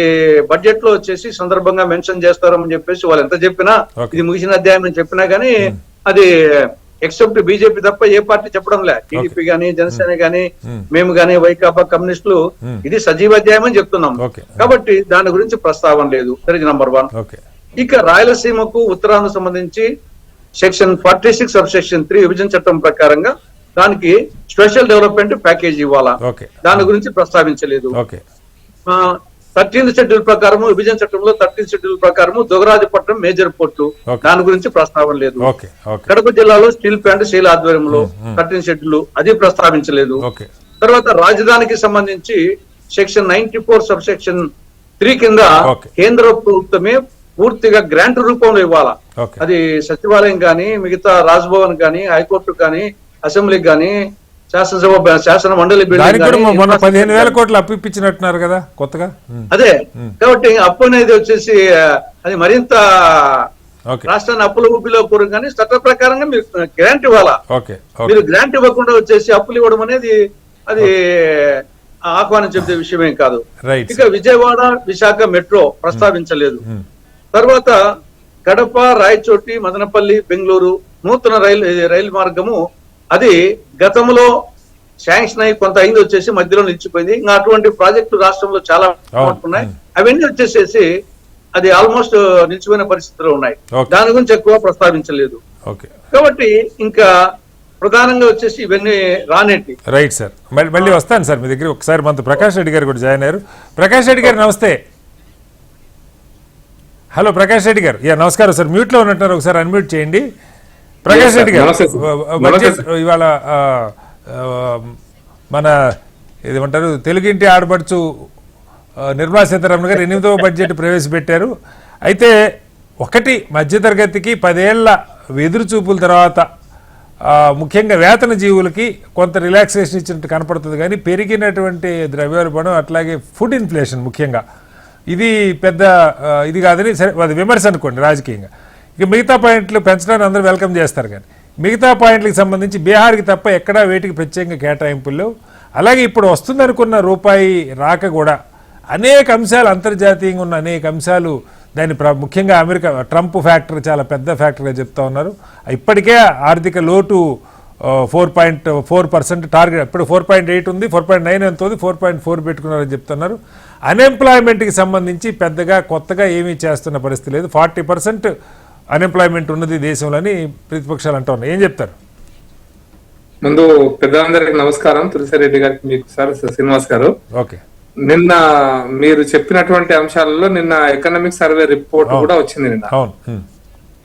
బడ్జెట్ లో వచ్చేసి సందర్భంగా మెన్షన్ చేస్తారని చెప్పేసి వాళ్ళు ఎంత చెప్పినా, ఇది ముగిసిన అధ్యాయం అని చెప్పినా గానీ అది ఎక్సెప్ట్ బీజేపీ తప్ప ఏ పార్టీ చెప్పడం లే. టీడీపీ గానీ, జనసేన గానీ, మేము గానీ, వైకాపా, కమ్యూనిస్టులు ఇది సజీవ అధ్యాయం అని చెప్తున్నాం. కాబట్టి దాని గురించి ప్రస్తావన లేదు. That is number 1. ఇక రాయలసీమకు ఉత్తరాంధ్ర సంబంధించి సెక్షన్ 46 సబ్సెక్షన్ 3 విభజన చట్టం ప్రకారంగా దానికి స్పెషల్ డెవలప్మెంట్ ప్యాకేజ్ ఇవ్వాలా, దాని గురించి ప్రస్తావించలేదు. 13th షెడ్యూల్ ప్రకారము, విభజన చట్టంలో 13th షెడ్యూల్ ప్రకారము దొగరాజపట్నం మేజర్ పోర్టు, దాని గురించి ప్రస్తావన లేదు. కడప జిల్లాలో స్టీల్ ప్లాంట్ శైల ఆధ్వర్యంలో 13th షెడ్యూల్, అది ప్రస్తావించలేదు. తర్వాత రాజధానికి సంబంధించి సెక్షన్ 94 సబ్సెక్షన్ 3 కింద కేంద్ర ప్రభుత్వమే పూర్తిగా గ్రాంట్ రూపంలో ఇవ్వాలా. ఓకే. అది సచివాలయం కానీ, మిగతా రాజ్భవన్ కానీ, హైకోర్టు కానీ, అసెంబ్లీకి కానీ, శాసన మండలి దానికి కూడా మొన్న 15,000 కోట్లు అప్పు ఇప్పించినట్టున్నారు కదా కొత్తగా. అదే కాబట్టి అప్పు అనేది వచ్చేసి అది మరింత ఓకే. రాష్ట్రాన్ని అప్పుల ఊపిలో కూరు కానీ చట్ట ప్రకారంగా మీరు గ్రాంట్ ఇవ్వాలా. ఓకే. మీరు గ్రాంట్ ఇవ్వకుండా వచ్చేసి అప్పులు ఇవ్వడం అనేది అది ఆహ్వానించే విషయమేం కాదు. రైట్. ఇక విజయవాడ విశాఖ మెట్రో ప్రస్తావించలేదు. తర్వాత కడప, రాయచోటి, మదనపల్లి, బెంగళూరు నూతన రైలు మార్గము అది గతంలో శాంక్షన్ అయ్యి కొంత అయింది వచ్చేసి మధ్యలో నిలిచిపోయింది. ఇంకా అటువంటి ప్రాజెక్టులు రాష్ట్రంలో చాలా ఉన్నాయి. అవన్నీ వచ్చేసేసి అది ఆల్మోస్ట్ నిలిచిపోయిన పరిస్థితుల్లో ఉన్నాయి. దాని గురించి ఎక్కువ ప్రస్తావించలేదు. కాబట్టి ఇంకా ప్రధానంగా వచ్చేసి ఇవన్నీ రానేటి. రైట్ సార్, మళ్ళీ వస్తాను సార్ మీ దగ్గర. ఒకసారి మనతో ప్రకాష్ రెడ్డి గారు కూడా జాయిన్ అయ్యారు. ప్రకాష్ రెడ్డి గారు నమస్తే. హలో ప్రకాష్ రెడ్డి గారు. నమస్కారం సార్, మ్యూట్లో ఉన్నట్టున్నారు, ఒకసారి అన్మ్యూట్ చేయండి. ప్రకాష్ రెడ్డి గారు, బడ్జెట్ ఇవాళ మన ఏమంటారు తెలుగింటి ఆడపడుచు నిర్మలా సీతారామన్ గారు 8వ బడ్జెట్ ప్రవేశపెట్టారు. అయితే ఒకటి మధ్యతరగతికి 10 ఏళ్ల ఎదురు చూపుల తర్వాత ముఖ్యంగా వేతన జీవులకి కొంత రిలాక్సేషన్ ఇచ్చినట్టు కనపడుతుంది. కానీ పెరిగినటువంటి ద్రవ్యోల్బణం అట్లాగే ఫుడ్ ఇన్ఫ్లేషన్ ముఖ్యంగా ఇది పెద్ద ఇది కాదని సరే అది విమర్శ అనుకోండి రాజకీయంగా. ఇక మిగతా పాయింట్లు పెంచడానికి అందరూ వెల్కమ్ చేస్తారు. కానీ మిగతా పాయింట్లకు సంబంధించి బీహార్కి తప్ప ఎక్కడా వేటికి ప్రత్యేకంగా కేటాయింపులు. అలాగే ఇప్పుడు వస్తుందనుకున్న రూపాయి రాక కూడా అనేక అంశాలు, అంతర్జాతీయంగా ఉన్న అనేక అంశాలు దాన్ని ముఖ్యంగా అమెరికా ట్రంప్ ఫ్యాక్టర్ చాలా పెద్ద ఫ్యాక్టర్గా చెప్తా ఉన్నారు. ఇప్పటికే ఆర్థిక లోటు 4.4% టార్గెట్, ఇప్పుడు 4.8 ఉంది, 4.9 ఎంత ఉంది, 4.4 పెట్టుకున్నారని చెప్తున్నారు. అన్ఎంప్లాయ్మెంట్కి సంబంధించి పెద్దగా కొత్తగా ఏమీ చేస్తున్న పరిస్థితి లేదు. 40% అన్ఎంప్లాయ్మెంట్ ఉన్నది దేశంలోని ప్రతిపక్షాలు అంటూ ఉన్నాయి. ఏం చెప్తారు? ముందు పెద్దలందరికీ నమస్కారం. తులసిరెడ్డి గారికి, మీకు సార్ శ్రీనివాస్ గారు. ఓకే. నిన్న మీరు చెప్పినటువంటి అంశాలలో నిన్న ఎకనామిక్ సర్వే రిపోర్ట్ కూడా వచ్చింది. నిన్న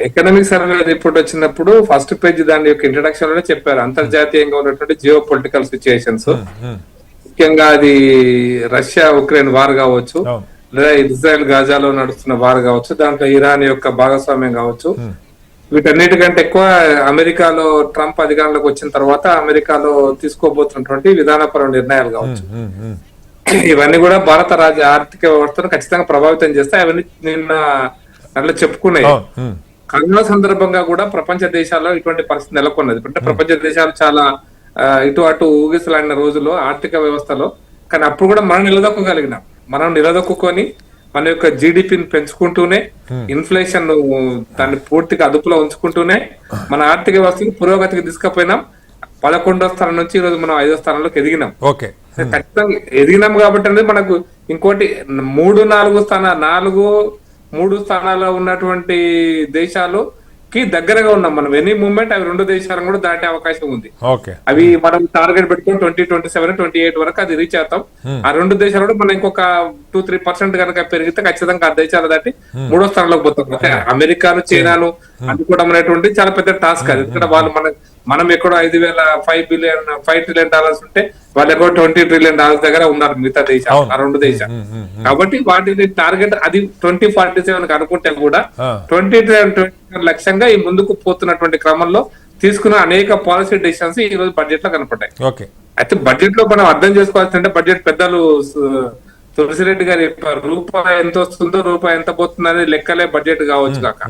ఎకనామిక్ సర్వే రిపోర్ట్ వచ్చినప్పుడు ఫస్ట్ పేజ్ దాని యొక్క ఇంట్రడక్షన్ లోనే చెప్పారు అంతర్జాతీయంగా ఉన్నటువంటి జియో పొలిటికల్ సిచ్యుయేషన్స్, ముఖ్యంగా అది రష్యా ఉక్రెయిన్ వార్ కావచ్చు, లేదా ఇజ్రాయెల్ గాజాలో నడుస్తున్న వార్ కావచ్చు, దాంట్లో ఇరాన్ యొక్క భాగస్వామ్యం కావచ్చు, వీటన్నిటికంటే ఎక్కువ అమెరికాలో ట్రంప్ అధికారంలోకి వచ్చిన తర్వాత అమెరికాలో తీసుకోబోతున్నటువంటి విధానపరమైన నిర్ణయాలు కావచ్చు, ఇవన్నీ కూడా భారత ఆర్థిక వ్యవస్థను ఖచ్చితంగా ప్రభావితం చేస్తాయి. అవన్నీ నిన్న అట్లా చెప్పుకున్నాయి. కరోనా సందర్భంగా కూడా ప్రపంచ దేశాల్లో ఇటువంటి పరిస్థితి నెలకొన్నది. అంటే ప్రపంచ దేశాలు చాలా ఇటు అటు ఊగిసలాడిన రోజుల్లో ఆర్థిక వ్యవస్థలో, కానీ అప్పుడు కూడా మనం నిలదొక్కగలిగినాం. మనం నిలదొక్కుని మన యొక్క జీడిపిని పెంచుకుంటూనే, ఇన్ఫ్లేషన్ దాన్ని పూర్తిగా అదుపులో ఉంచుకుంటూనే మన ఆర్థిక వ్యవస్థను పురోగతికి తీసుకుపోయినాం. 11వ స్థానం నుంచి ఈ రోజు మనం 5వ స్థానంలోకి ఎదిగినాం. ఖచ్చితంగా ఎదిగినాం కాబట్టి అనేది మనకు ఇంకోటి 3 స్థానాల్లో ఉన్నటువంటి దేశాలు కి దగ్గరగా ఉన్నాం మనం. ఎనీ మూమెంట్ అవి 2 దేశాలను కూడా దాటే అవకాశం ఉంది. అవి మనం టార్గెట్ పెట్టుకుని 2027, 28 వరకు అది రీచ్ అవుతాం. ఆ 2 దేశాలు కూడా మనం ఇంకొక 2-3% కనుక పెరిగితే ఖచ్చితంగా ఆ దేశాలు దాటి 3వ స్థానంలోకి పోతాం. అమెరికాను, చైనాను అందుకోవడం అనేటువంటి చాలా పెద్ద టాస్క్. అది ఇక్కడ వాళ్ళు మనం ఎక్కడో 5 ట్రిలియన్ డాలర్స్ ఉంటే వాళ్ళు ఎక్కడో 20 ట్రిలియన్ డాలర్స్ దగ్గర ఉన్నారు మిగతా దేశాలు, ఆ 2 దేశాలు. కాబట్టి వాటిని టార్గెట్ అది 2047 అనుకుంటే కూడా 2027 లక్ష్యంగా ఈ ముందుకు పోతున్నటువంటి క్రమంలో తీసుకున్న అనేక పాలసీ డెసిషన్స్ ఈ రోజు బడ్జెట్ లో కనపడ్డాయి. అయితే బడ్జెట్ లో మనం అర్థం చేసుకోవాల్సిందంటే, బడ్జెట్ పెద్దలు తులసిరెడ్డి గారు చెప్పారు, రూపాయి ఎంత వస్తుందో రూపాయి ఎంత పోతుందో అనేది లెక్కలే బడ్జెట్ కావచ్చు కాక.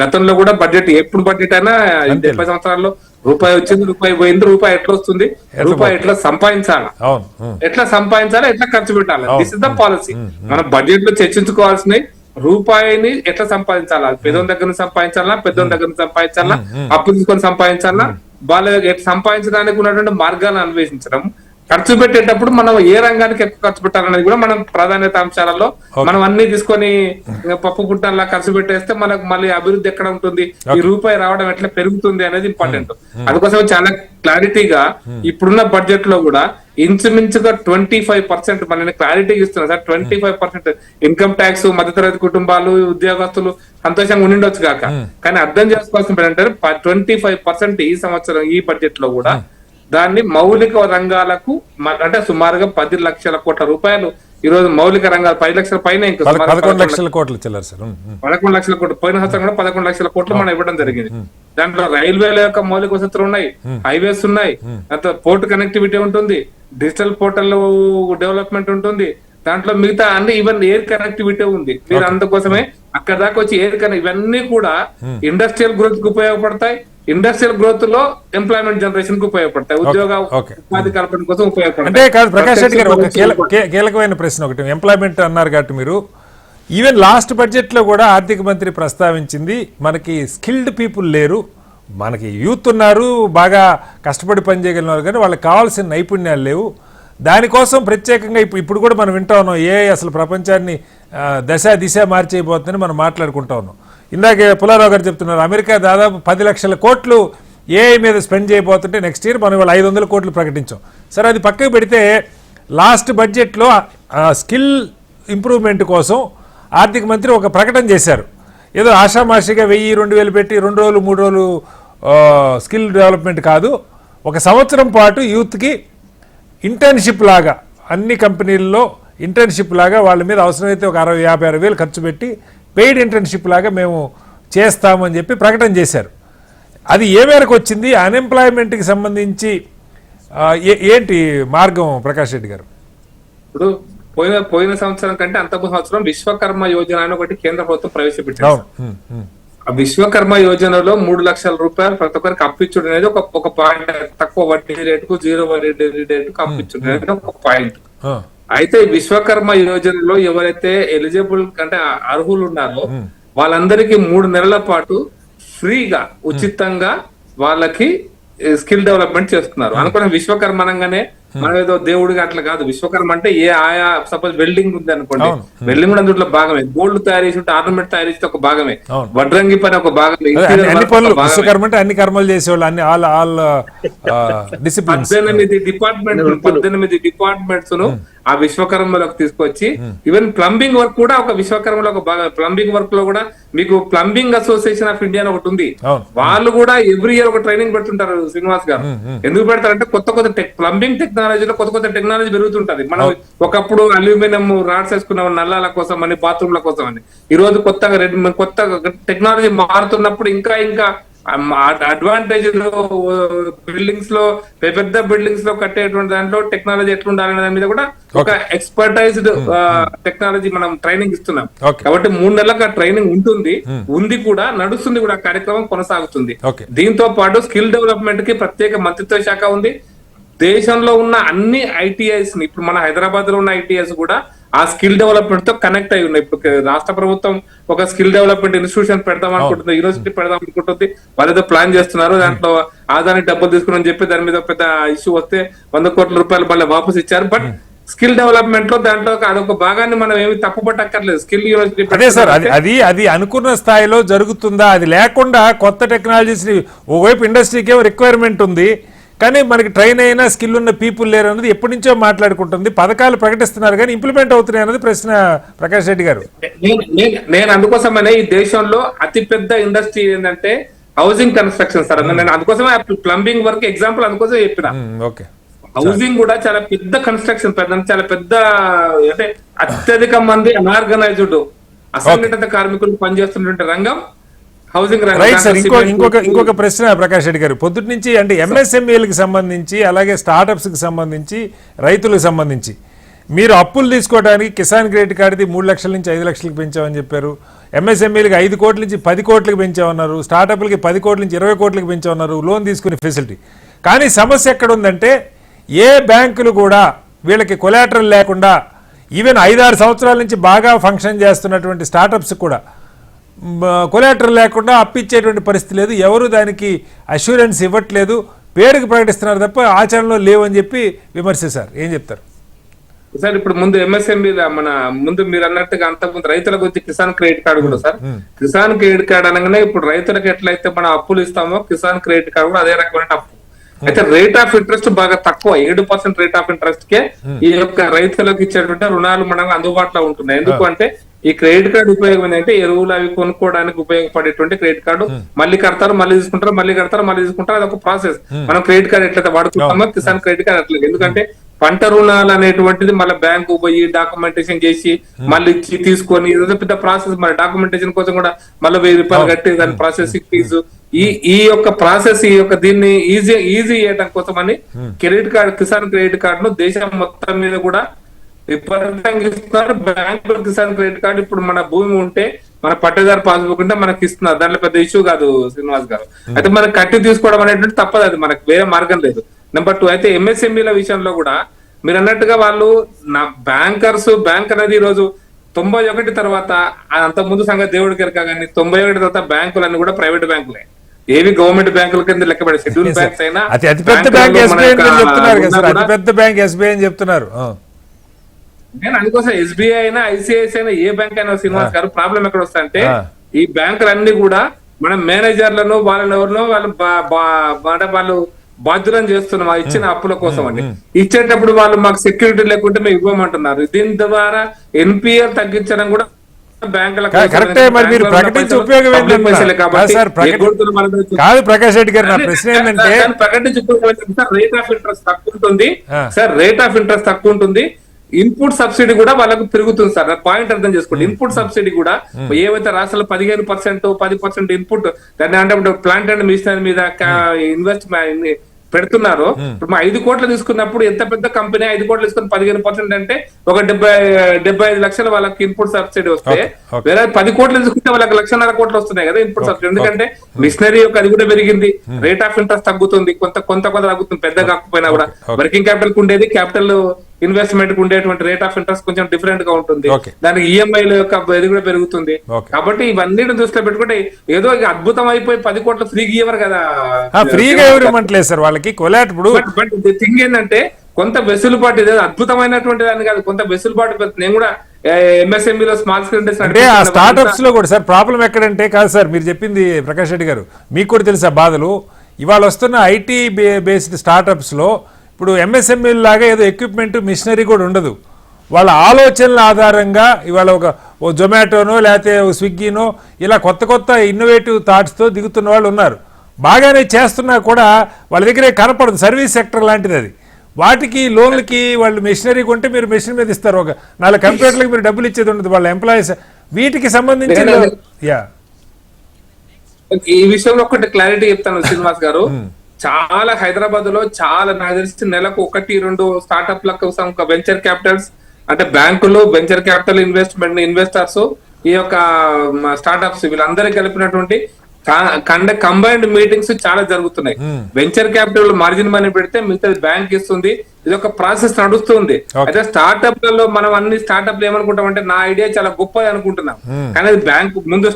గతంలో కూడా బడ్జెట్ ఎప్పుడు బడ్జెట్ అయినా 70 సంవత్సరాల్లో రూపాయి వచ్చింది, రూపాయి పోయింది, రూపాయి ఎట్లా వస్తుంది, రూపాయి ఎట్లా సంపాదించాలా, ఎట్లా ఖర్చు పెట్టాలి, దిస్ ఇస్ ద పాలసీ. మనం బడ్జెట్ లో చర్చించుకోవాల్సినవి రూపాయిని ఎట్లా సంపాదించాలా, పేదోని దగ్గర నుంచి సంపాదించాలా, పెద్దోని దగ్గర నుంచి సంపాదించాలా, అప్పు తీసుకొని సంపాదించాలా, వాళ్ళ సంపాదించడానికి ఉన్నటువంటి మార్గాలను అన్వేషించడం. ఖర్చు పెట్టేటప్పుడు మనం ఏ రంగానికి ఎక్కువ ఖర్చు పెట్టాలనేది కూడా మనం ప్రాధాన్యత అంశాలలో మనం అన్ని తీసుకొని పప్పు పుట్టల్లా ఖర్చు పెట్టేస్తే మనకు మళ్ళీ అభివృద్ధి ఎక్కడ ఉంటుంది, ఈ రూపాయి రావడం ఎట్లా పెరుగుతుంది అనేది ఇంపార్టెంట్. అందుకోసం చాలా క్లారిటీగా ఇప్పుడున్న బడ్జెట్ లో కూడా ఇంచుమించుగా 25% మన క్లారిటీ ఇస్తున్నా సార్. 25% ఇన్కమ్ ట్యాక్స్, మధ్యతరగతి కుటుంబాలు, ఉద్యోగస్తులు సంతోషంగా ఉండిండొచ్చు కాక, కానీ అర్థం చేసుకోవాల్సిన ఏంటంటే 25% ఈ సంవత్సరం ఈ బడ్జెట్ లో కూడా దాన్ని మౌలిక రంగాలకు అంటే సుమారుగా 10 లక్షల కోట్ల రూపాయలు ఈ రోజు మౌలిక రంగాలు 10 లక్షల పైన ఇంకా 11 లక్షల కోట్లు చిల్లర సార్. 11 లక్షల కోట్లు పోయిన సంవత్సరం కూడా 11 లక్షల కోట్లు మనం ఇవ్వడం జరిగింది. దాంట్లో రైల్వేల యొక్క మౌలిక వసతులు ఉన్నాయి, హైవేస్ ఉన్నాయి, అంత పోర్ట్ కనెక్టివిటీ ఉంటుంది, డిజిటల్ పోర్టల్ డెవలప్మెంట్ ఉంటుంది, దాంట్లో మిగతా అన్ని ఈవెన్ ఎయిర్ కనెక్టివిటీ ఉంది. మీరు అందుకోసమే అక్కడ దాకా వచ్చి ఎయిర్ కనెక్ట్ ఇవన్నీ కూడా ఇండస్ట్రియల్ గ్రోత్ కి ఉపయోగపడతాయి. ఇండస్ట్రియల్ గ్రోత్ లో ఎంప్లాయ్మెంట్ జనరేషన్ కి ఉపయోగపడతాయి, ఉద్యోగ ఉపాధి కల్పన కోసం ఉపయోగపడతాయి. అంటే కాదు ప్రకాష్ రెడ్డి గారు, ఒక కీలకమైన ప్రశ్న ఒకటి, ఎంప్లాయ్మెంట్ అన్నారు కాబట్టి మీరు ఈవెన్ లాస్ట్ బడ్జెట్ లో కూడా ఆర్థిక మంత్రి ప్రస్తావించింది, మనకి స్కిల్డ్ పీపుల్ లేరు, మనకి యూత్ ఉన్నారు, బాగా కష్టపడి పనిచేయగలిగినారు, కానీ వాళ్ళకి కావాల్సిన నైపుణ్యాలు లేవు. దానికోసం ప్రత్యేకంగా ఇప్పుడు కూడా మనం వింటా ఉన్నాం, అసలు ప్రపంచాన్ని దిశ మార్చేయబోతుందని మనం మాట్లాడుకుంటా ఉన్నాం. ఇందాకే పుల్లారావు గారు చెప్తున్నారు, అమెరికా దాదాపు 10 లక్షల కోట్లు ఏఐ మీద స్పెండ్ చేయబోతుంటే నెక్స్ట్ ఇయర్ మనం ఇవాళ 500 కోట్లు ప్రకటించాం. సరే, అది పక్కకు పెడితే లాస్ట్ బడ్జెట్లో స్కిల్ ఇంప్రూవ్మెంట్ కోసం ఆర్థిక మంత్రి ఒక ప్రకటన చేశారు. ఏదో ఆషామాషిగా 1000-2000 పెట్టి 2 రోజులు 3 రోజులు స్కిల్ డెవలప్మెంట్ కాదు, ఒక సంవత్సరం పాటు యూత్కి ఇంటర్న్షిప్ లాగా అన్ని కంపెనీల్లో ఇంటర్న్షిప్ లాగా వాళ్ళ మీద అవసరమైతే ఒక 60-50 వేలు ఖర్చు పెట్టి పెయిడ్ ఇంటర్న్షిప్ లాగా మేము చేస్తామని చెప్పి ప్రకటన చేశారు. అది ఏ మేరకు వచ్చింది? అన్ఎంప్లాయ్మెంట్కి సంబంధించి ఏంటి మార్గం ప్రకాష్ రెడ్డి గారు? ఇప్పుడు పోయిన సంవత్సరం కంటే అంతకు సంవత్సరం విశ్వకర్మ యోజన అని ఒకటి కేంద్ర ప్రభుత్వం ప్రవేశపెట్టింది. ఆ విశ్వకర్మ యోజనలో 3 లక్షల రూపాయలు ప్రతి ఒక్కరికి అప్పించుడు అనేది ఒక పాయింట్. తక్కువ వడ్డీ రేటుకు 0 వడ్డీ రేటుకు అప్పించుడు అనేది ఒక పాయింట్. అయితే విశ్వకర్మ యోజనలో ఎవరైతే ఎలిజిబుల్ అంటే అర్హులు ఉన్నారో వాళ్ళందరికీ 3 నెలల పాటు ఫ్రీగా ఉచితంగా వాళ్ళకి స్కిల్ డెవలప్మెంట్ చేస్తున్నారు. అనుకున్న విశ్వకర్మ అనగానే మనం ఏదో దేవుడిగా అట్లా కాదు. విశ్వకర్మ అంటే ఆయా సపోజ్ వెల్డింగ్ ఉంది అనుకోండి, వెల్డింగ్ కూడా అందులో భాగమే, గోల్డ్ తయారు చేసి ఉంటే ఆర్నమెంట్ తయారు చేస్తే ఒక భాగమే, వడ్రంగి పని ఒక భాగమే, విశ్వకర్మ అంటే అన్ని కర్మలు చేసేవాళ్ళు, అన్ని ఆల్ డిసిప్లిన్స్. 18 డిపార్ట్మెంట్స్ ను ఆ విశ్వకర్మలోకి తీసుకొచ్చి ఈవెన్ ప్లంబింగ్ వర్క్ కూడా ఒక విశ్వకర్మలో ఒక భాగం. ప్లంబింగ్ వర్క్ లో కూడా మీకు ప్లంబింగ్ అసోసియేషన్ ఆఫ్ ఇండియా ఒకటి ఉంది, వాళ్ళు కూడా ఎవ్రీ ఇయర్ ఒక ట్రైనింగ్ పెడుతుంటారు శ్రీనివాస్ గారు. ఎందుకు పెడతారంటే కొత్త ప్లంబింగ్ టెక్నాలజీలో కొత్త టెక్నాలజీ పెరుగుతుంటది. మనం ఒకప్పుడు అల్యూమినియం రాడ్స్ వేసుకున్నాం నల్లాల కోసం అని, బాత్రూమ్ల కోసం అని. ఈ రోజు కొత్త టెక్నాలజీ మారుతున్నప్పుడు ఇంకా అడ్వాంటేజ్ బిల్డింగ్స్ లో పెద్ద బిల్డింగ్స్ లో కట్టేటువంటి దాంట్లో టెక్నాలజీ ఎట్లుండాలనే దాని మీద కూడా ఒక ఎక్స్పర్టైజ్డ్ టెక్నాలజీ మనం ట్రైనింగ్ ఇస్తున్నాం. కాబట్టి 3 నెలలకు ట్రైనింగ్ ఉంది కూడా, నడుస్తుంది కూడా, కార్యక్రమం కొనసాగుతుంది. దీంతో పాటు స్కిల్ డెవలప్మెంట్ కి ప్రత్యేక మంత్రిత్వ శాఖ ఉంది. దేశంలో ఉన్న అన్ని ఐటీఐస్ ని, ఇప్పుడు మన హైదరాబాద్ లో ఉన్న ఐటీఐస్ కూడా ఆ స్కిల్ డెవలప్మెంట్ తో కనెక్ట్ అయి ఉన్నాయి. ఇప్పుడు రాష్ట్ర ప్రభుత్వం ఒక స్కిల్ డెవలప్మెంట్ ఇన్స్టిట్యూషన్ పెడదాం అనుకుంటుంది, యూనివర్సిటీ పెడదాం అనుకుంటుంది, వాళ్ళేదో ప్లాన్ చేస్తున్నారు. దాంట్లో ఆదాని డబ్బులు తీసుకుని చెప్పి దాని మీద పెద్ద ఇష్యూ వస్తే 100 కోట్ల రూపాయలు మళ్ళీ వాపస్ ఇచ్చారు. బట్ స్కిల్ డెవలప్మెంట్ లో దాంట్లో అదొక భాగాన్ని మనం ఏమి తప్పుపట్టక్కర్లేదు. స్కిల్ యూనివర్సిటీ అదే సార్, అది అనుకున్న స్థాయిలో జరుగుతుందా? అది లేకుండా కొత్త టెక్నాలజీస్ ఓవైపు ఇండస్ట్రీకి రిక్వైర్మెంట్ ఉంది, కానీ మనకి ట్రైన్ అయినా స్కిల్ ఉన్న పీపుల్ లేరు అన్నది ఎప్పటి నుంచో మాట్లాడుకుంటుంది. పథకాలు ప్రకటిస్తున్నారు కానీ ఇంప్లిమెంట్ అవుతున్నాయి అన్నది ప్రశ్న ప్రకాష్ రెడ్డి గారు. నేను అందుకోసమనే ఈ దేశంలో అతిపెద్ద ఇండస్ట్రీ ఏంటంటే హౌసింగ్ కన్స్ట్రక్షన్ సార్. నేను అందుకోసమే ప్లంబింగ్ వర్క్ ఎగ్జాంపుల్ అందుకోసం చెప్పిన. హౌసింగ్ కూడా చాలా పెద్ద కన్స్ట్రక్షన్, చాలా పెద్ద, అంటే అత్యధిక మంది అనార్గనైజ్డ్ అసంఘటిత కార్మికులు పనిచేస్తున్నటువంటి రంగం హౌసింగ్ రంగం. రైట్ సార్, ఇంకొక ప్రశ్న ప్రకాష్ రెడ్డి గారు, పొద్దుటి నుంచి అంటే ఎంఎస్ఎంఈలకు సంబంధించి, అలాగే స్టార్టప్స్ కి సంబంధించి, రైతులకు సంబంధించి మీరు అప్పులు తీసుకోవడానికి కిసాన్ క్రెడిట్ కార్డుది 3 లక్షల నుంచి 5 లక్షలకు పెంచామని చెప్పారు. ఎంఎస్ఎంఈలకు 5 కోట్ల నుంచి 10 కోట్లకు పెంచామన్నారు. స్టార్టప్లకి 10 కోట్ల నుంచి 20 కోట్లకు పెంచామన్నారు లోన్ తీసుకునే ఫెసిలిటీ. కానీ సమస్య ఎక్కడ ఉందంటే, ఏ బ్యాంకులు కూడా వీళ్ళకి కొలాటరల్ లేకుండా ఈవెన్ 5-6 సంవత్సరాల నుంచి బాగా ఫంక్షన్ చేస్తున్నటువంటి స్టార్టప్స్ కూడా కొలాటరల్ లేకుండా అప్పిచ్చేటువంటి పరిస్థితి లేదు. ఎవరు దానికి అష్యూరెన్స్ ఇవ్వట్లేదు, పేరుకి ప్రకటిస్తున్నారు తప్ప ఆచరణలో లేవని చెప్పి విమర్శిస్తారు. ఏం చెప్తారు సార్? ఇప్పుడు ముందు ఎంఎస్ఎంఈ ముందు మీరు అన్నట్టుగా అంతకుముందు రైతుల గురించి కిసాన్ క్రెడిట్ కార్డు కూడా సార్. కిసాన్ క్రెడిట్ కార్డు అనగానే ఇప్పుడు రైతులకు ఎట్లయితే మనం అప్పులు ఇస్తామో కిసాన్ క్రెడిట్ కార్డు కూడా అదే రకమైన అప్పు. అయితే రేట్ ఆఫ్ ఇంట్రెస్ట్ బాగా తక్కువ, 7% రేట్ ఆఫ్ ఇంట్రెస్ట్ కే ఈ యొక్క రైతులకు ఇచ్చేటువంటి రుణాలు మనకు అందుబాటులో ఉంటున్నాయి. ఎందుకు అంటే ఈ క్రెడిట్ కార్డు ఉపయోగం ఏంటంటే ఎరువులు అవి కొనుక్కోవడానికి ఉపయోగపడేటువంటి క్రెడిట్ కార్డు. మళ్ళీ కడతారు, మళ్ళీ తీసుకుంటారు, మళ్ళీ కడతారు, మళ్ళీ తీసుకుంటారు. అది ఒక ప్రాసెస్. మనం క్రెడిట్ కార్డు ఎట్లయితే వాడుకుంటామో కిసాన్ క్రెడిట్ కార్డు అట్లేదు. ఎందుకంటే పంట రుణాలు అనేటువంటిది మళ్ళీ బ్యాంకు పోయి డాక్యుమెంటేషన్ చేసి మళ్ళీ ఇచ్చి తీసుకొని ఇదో పెద్ద ప్రాసెస్. మరి డాక్యుమెంటేషన్ కోసం కూడా మళ్ళీ 1000 రూపాయలు కట్టి దాని ప్రాసెసింగ్ ఫీజు, ఈ యొక్క ప్రాసెస్, ఈ యొక్క దీన్ని ఈజీ చేయడం కోసం అని credit card, Kisan credit card ను దేశం మొత్తం మీద కూడా విపరీతంగా ఇస్తున్నారు. బ్యాంకులో కిసాన్ క్రెడిట్ కార్డు ఇప్పుడు మన భూమి ఉంటే మన పట్టేదారు పాస్బుక్ ఉంటే మనకి ఇస్తున్నారు. దాంట్లో పెద్ద ఇష్యూ కాదు శ్రీనివాస్ గారు. అయితే మనకి కట్టి తీసుకోవడం అనేటువంటి తప్పదు, అది మనకు వేరే మార్గం లేదు. నెంబర్ 2 అయితే ఎంఎస్ఎంఈల విషయంలో కూడా మీరు అన్నట్టుగా వాళ్ళు నా బ్యాంక్ అనేది ఈ రోజు 91 తర్వాత, అంత ముందు సంగతి దేవుడికి ఎరక కానీ 91 తర్వాత బ్యాంకులన్నీ కూడా ప్రైవేట్ బ్యాంకులే, ఏవి గవర్నమెంట్ బ్యాంకుల కింద లెక్కబడే షెడ్యూల్ బ్యాంక్స్ అయినా. అతిపెద్ద బ్యాంక్ ఎస్బీఐ అని చెప్తున్నారు కదా సార్, అతిపెద్ద బ్యాంక్ ఎస్బీఐ అని చెప్తున్నారు. నేను అందుకోసం ఎస్బీఐ అయినా ఐసిఐసి అయినా ఏ బ్యాంక్ అయినా శ్రీనివాస్ గారు ప్రాబ్లం ఎక్కడ వస్తా అంటే ఈ బ్యాంకులన్నీ కూడా మన మేనేజర్లను వాళ్ళెవరినో వాళ్ళు బాధ్యులను చేస్తున్నాం ఆ ఇచ్చిన అప్పుల కోసం అండి. ఇచ్చేటప్పుడు వాళ్ళు మాకు సెక్యూరిటీ లేకుంటే మేము ఇవ్వమంటున్నారు. దీని ద్వారా ఎన్పిఆర్ తగ్గించడం కూడా బ్యాంకుల కరెక్టే. మరి మీరు ప్రకటించే ఉపయోగం కాదు ప్రకాష్ రెడ్డి గారు, నా ప్రశ్న ఏంటంటే ప్రకటించే రేట్ ఆఫ్ ఇంట్రెస్ట్ తక్కువ ఉంటుంది సార్, రేట్ ఆఫ్ ఇంట్రెస్ట్ తక్కువ ఉంటుంది. ఇన్పుట్ సబ్సిడీ కూడా వాళ్ళకు పెరుగుతుంది సార్. పాయింట్ అర్థం చేసుకోండి. ఇన్పుట్ సబ్సిడీ కూడా ఏవైతే రాష్ట్రాలు 15%, 10% ఇన్పుట్ దాన్ని అంటే ప్లాంట్ అండ్ మిషనరీ మీద ఇన్వెస్ట్మెంట్ పెడుతున్నారు. ఇప్పుడు 5 కోట్లు తీసుకున్నప్పుడు ఎంత పెద్ద కంపెనీ 5 కోట్లు తీసుకుని 15% అంటే ఒక 75 లక్షలు వాళ్ళకి ఇన్పుట్ సబ్సిడీ వస్తే, వేరే 10 కోట్లు తీసుకుంటే వాళ్ళకి 1.5 కోట్లు వస్తున్నాయి కదా ఇన్పుట్ సబ్సిడీ. ఎందుకంటే మిషనరీ యొక్క అది కూడా పెరిగింది, రేట్ ఆఫ్ ఇంట్రెస్ట్ తగ్గుతుంది, కొంత తగ్గుతుంది, పెద్ద కాకపోయినా కూడా. వర్కింగ్ క్యాపిటల్ కు ఉండేది, క్యాపిటల్ ఇన్వెస్ట్మెంట్ కు ఉండేటువంటి రేట్ ఆఫ్ ఇంట్రెస్ట్ కొంచెం డిఫరెంట్ గా ఉంటుంది. దానికి ఈఎంఐల యొక్క ఇది కూడా పెరుగుతుంది. కాబట్టి ఇవన్నీ దృష్టిలో పెట్టుకుంటే ఏదో అద్భుతం అయిపోయి 10 కోట్లు ఫ్రీగా ఇవ్వరు కదా, ఫ్రీగా ఇవ్వమంటలేదు సార్ వాళ్ళకి. బట్ థింగ్ ఏంటంటే కొంత వెసులుబాటు, ఇదే అద్భుతమైనటువంటి దాన్ని కాదు, కొంత వెసులుబాటు. నేను కూడా ఎంఎస్ఎంఈలో స్మాల్ స్కేల్ అంటే ఆ స్టార్ట్అప్స్ లో కూడా సార్ ప్రాబ్లం ఎక్కడంటే, కాదు సార్ మీరు చెప్పింది ప్రకాష్ రెడ్డి గారు, మీకు కూడా తెలుసా బాధలు. ఇవాళ వస్తున్న ఐటీ బేస్డ్ స్టార్ట్అప్స్ లో ఇప్పుడు ఎంఎస్ఎంఈ లాగా ఏదో ఎక్విప్మెంట్ మిషనరీ కూడా ఉండదు. వాళ్ళ ఆలోచనల ఆధారంగా ఇవాళ ఓ జొమాటోనో లేకపోతే స్విగ్గీనో ఇలా కొత్త ఇన్నోవేటివ్ థాట్స్తో దిగుతున్న వాళ్ళు ఉన్నారు. బాగానే చేస్తున్నా కూడా వాళ్ళ దగ్గరే కనపడదు. సర్వీస్ సెక్టర్ లాంటిది అది. వాటికి లోన్లకి వాళ్ళు మెషినరీ కొంటే మీరు మెషిన్ మీద ఇస్తారు, ఒక 4 కంప్యూటర్లకు మీరు డబ్బులు ఇచ్చేది ఉండదు వాళ్ళ ఎంప్లాయీస్. వీటికి సంబంధించి ఈ విషయంలో ఒకటి క్లారిటీ చెప్తాను శ్రీనివాస్ గారు. చాలా హైదరాబాద్ లో చాలా నాకు తెలిసి నెలకు 1-2 స్టార్ట్అప్ ల కోసం వెంచర్ క్యాపిటల్స్ అంటే బ్యాంకులు, వెంచర్ క్యాపిటల్ ఇన్వెస్టర్స్, ఈ యొక్క స్టార్ట్అప్స్ వీళ్ళందరికీ కలిపినటువంటి కంబైన్డ్ మీటింగ్స్ చాలా జరుగుతున్నాయి. వెంచర్ క్యాపిటల్ మార్జిన్ మనీ పెడితే మిగతా బ్యాంక్ ఇస్తుంది. ఇది ఒక ప్రాసెస్ నడుస్తుంది. అయితే స్టార్ట్అప్ లలో మనం అన్ని స్టార్ట్అప్ ఏమనుకుంటాం అంటే నా ఐడియా చాలా గొప్పది అనుకుంటున్నాం, కానీ బ్యాంక్ ముందు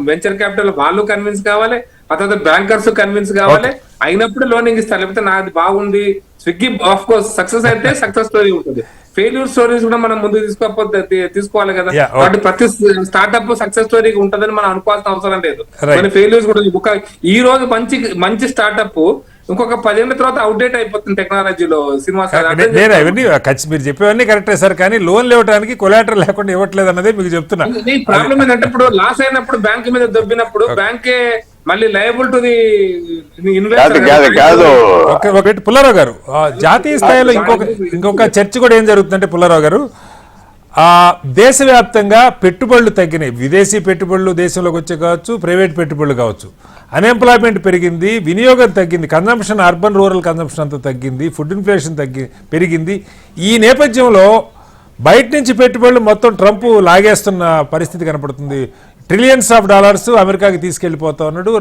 వెంచర్ క్యాపిటల్ వాళ్ళు కన్విన్స్ కావాలి, ఆ తర్వాత బ్యాంకర్స్ కన్విన్స్ కావాలి, అయినప్పుడు లోనింగ్ ఇస్తారు. లేకపోతే నాది బాగుంది స్విగ్గీ ఆఫ్ కోర్స్ సక్సెస్ అయితే సక్సెస్ స్టోరీ ఉంటుంది, ఫెయిల్యూర్ స్టోరీస్ కూడా మనం ముందు తీసుకోవాలి కదా. కాబట్టి ప్రతి స్టార్ట్అప్ సక్సెస్ స్టోరీ ఉంటుందని మనం అనుకోవాల్సిన అవసరం లేదు. మన ఫెయిల్యూర్స్ కూడా ఈ రోజు మంచి స్టార్ట్అప్ ఇంకొక 10 ఏళ్ల తర్వాత అవుట్డేట్ అయిపోతుంది టెక్నాలజీలో. శ్రీనివాస్ మీరు చెప్పేవన్నీ కరెక్టే సార్, కానీ లోన్లు ఇవ్వడానికి కొలాటరల్ లేకుండా ఇవ్వట్లేదు అన్నదే మీకు చెప్తున్నా. ప్రాబ్లం ఏంటంటే ఇప్పుడు లాస్ అయినప్పుడు బ్యాంక్ మీద దొబ్బినప్పుడు బ్యాంకే మళ్ళీ liable to the investor. Pullarao గారు, జాతీయ స్థాయిలో ఇంకొక చర్చ కూడా ఏం జరుగుతుందంటే పుల్లారావు గారు, దేశవ్యాప్తంగా పెట్టుబడులు తగ్గినాయి. విదేశీ పెట్టుబడులు దేశంలోకి వచ్చే కావచ్చు, ప్రైవేట్ పెట్టుబడులు కావచ్చు. అన్ఎంప్లాయ్మెంట్ పెరిగింది, వినియోగం తగ్గింది, కన్జంప్షన్ అర్బన్ రూరల్ కన్జంప్షన్ అంతా తగ్గింది, ఫుడ్ ఇన్ఫ్లేషన్ పెరిగింది. ఈ నేపథ్యంలో బయట నుంచి పెట్టుబడులు మొత్తం ట్రంప్ లాగేస్తున్న పరిస్థితి కనపడుతుంది. ట్రిలియన్స్ ఆఫ్ డాలర్స్ అమెరికాకి తీసుకెళ్లిపోతా ఉన్నాడు,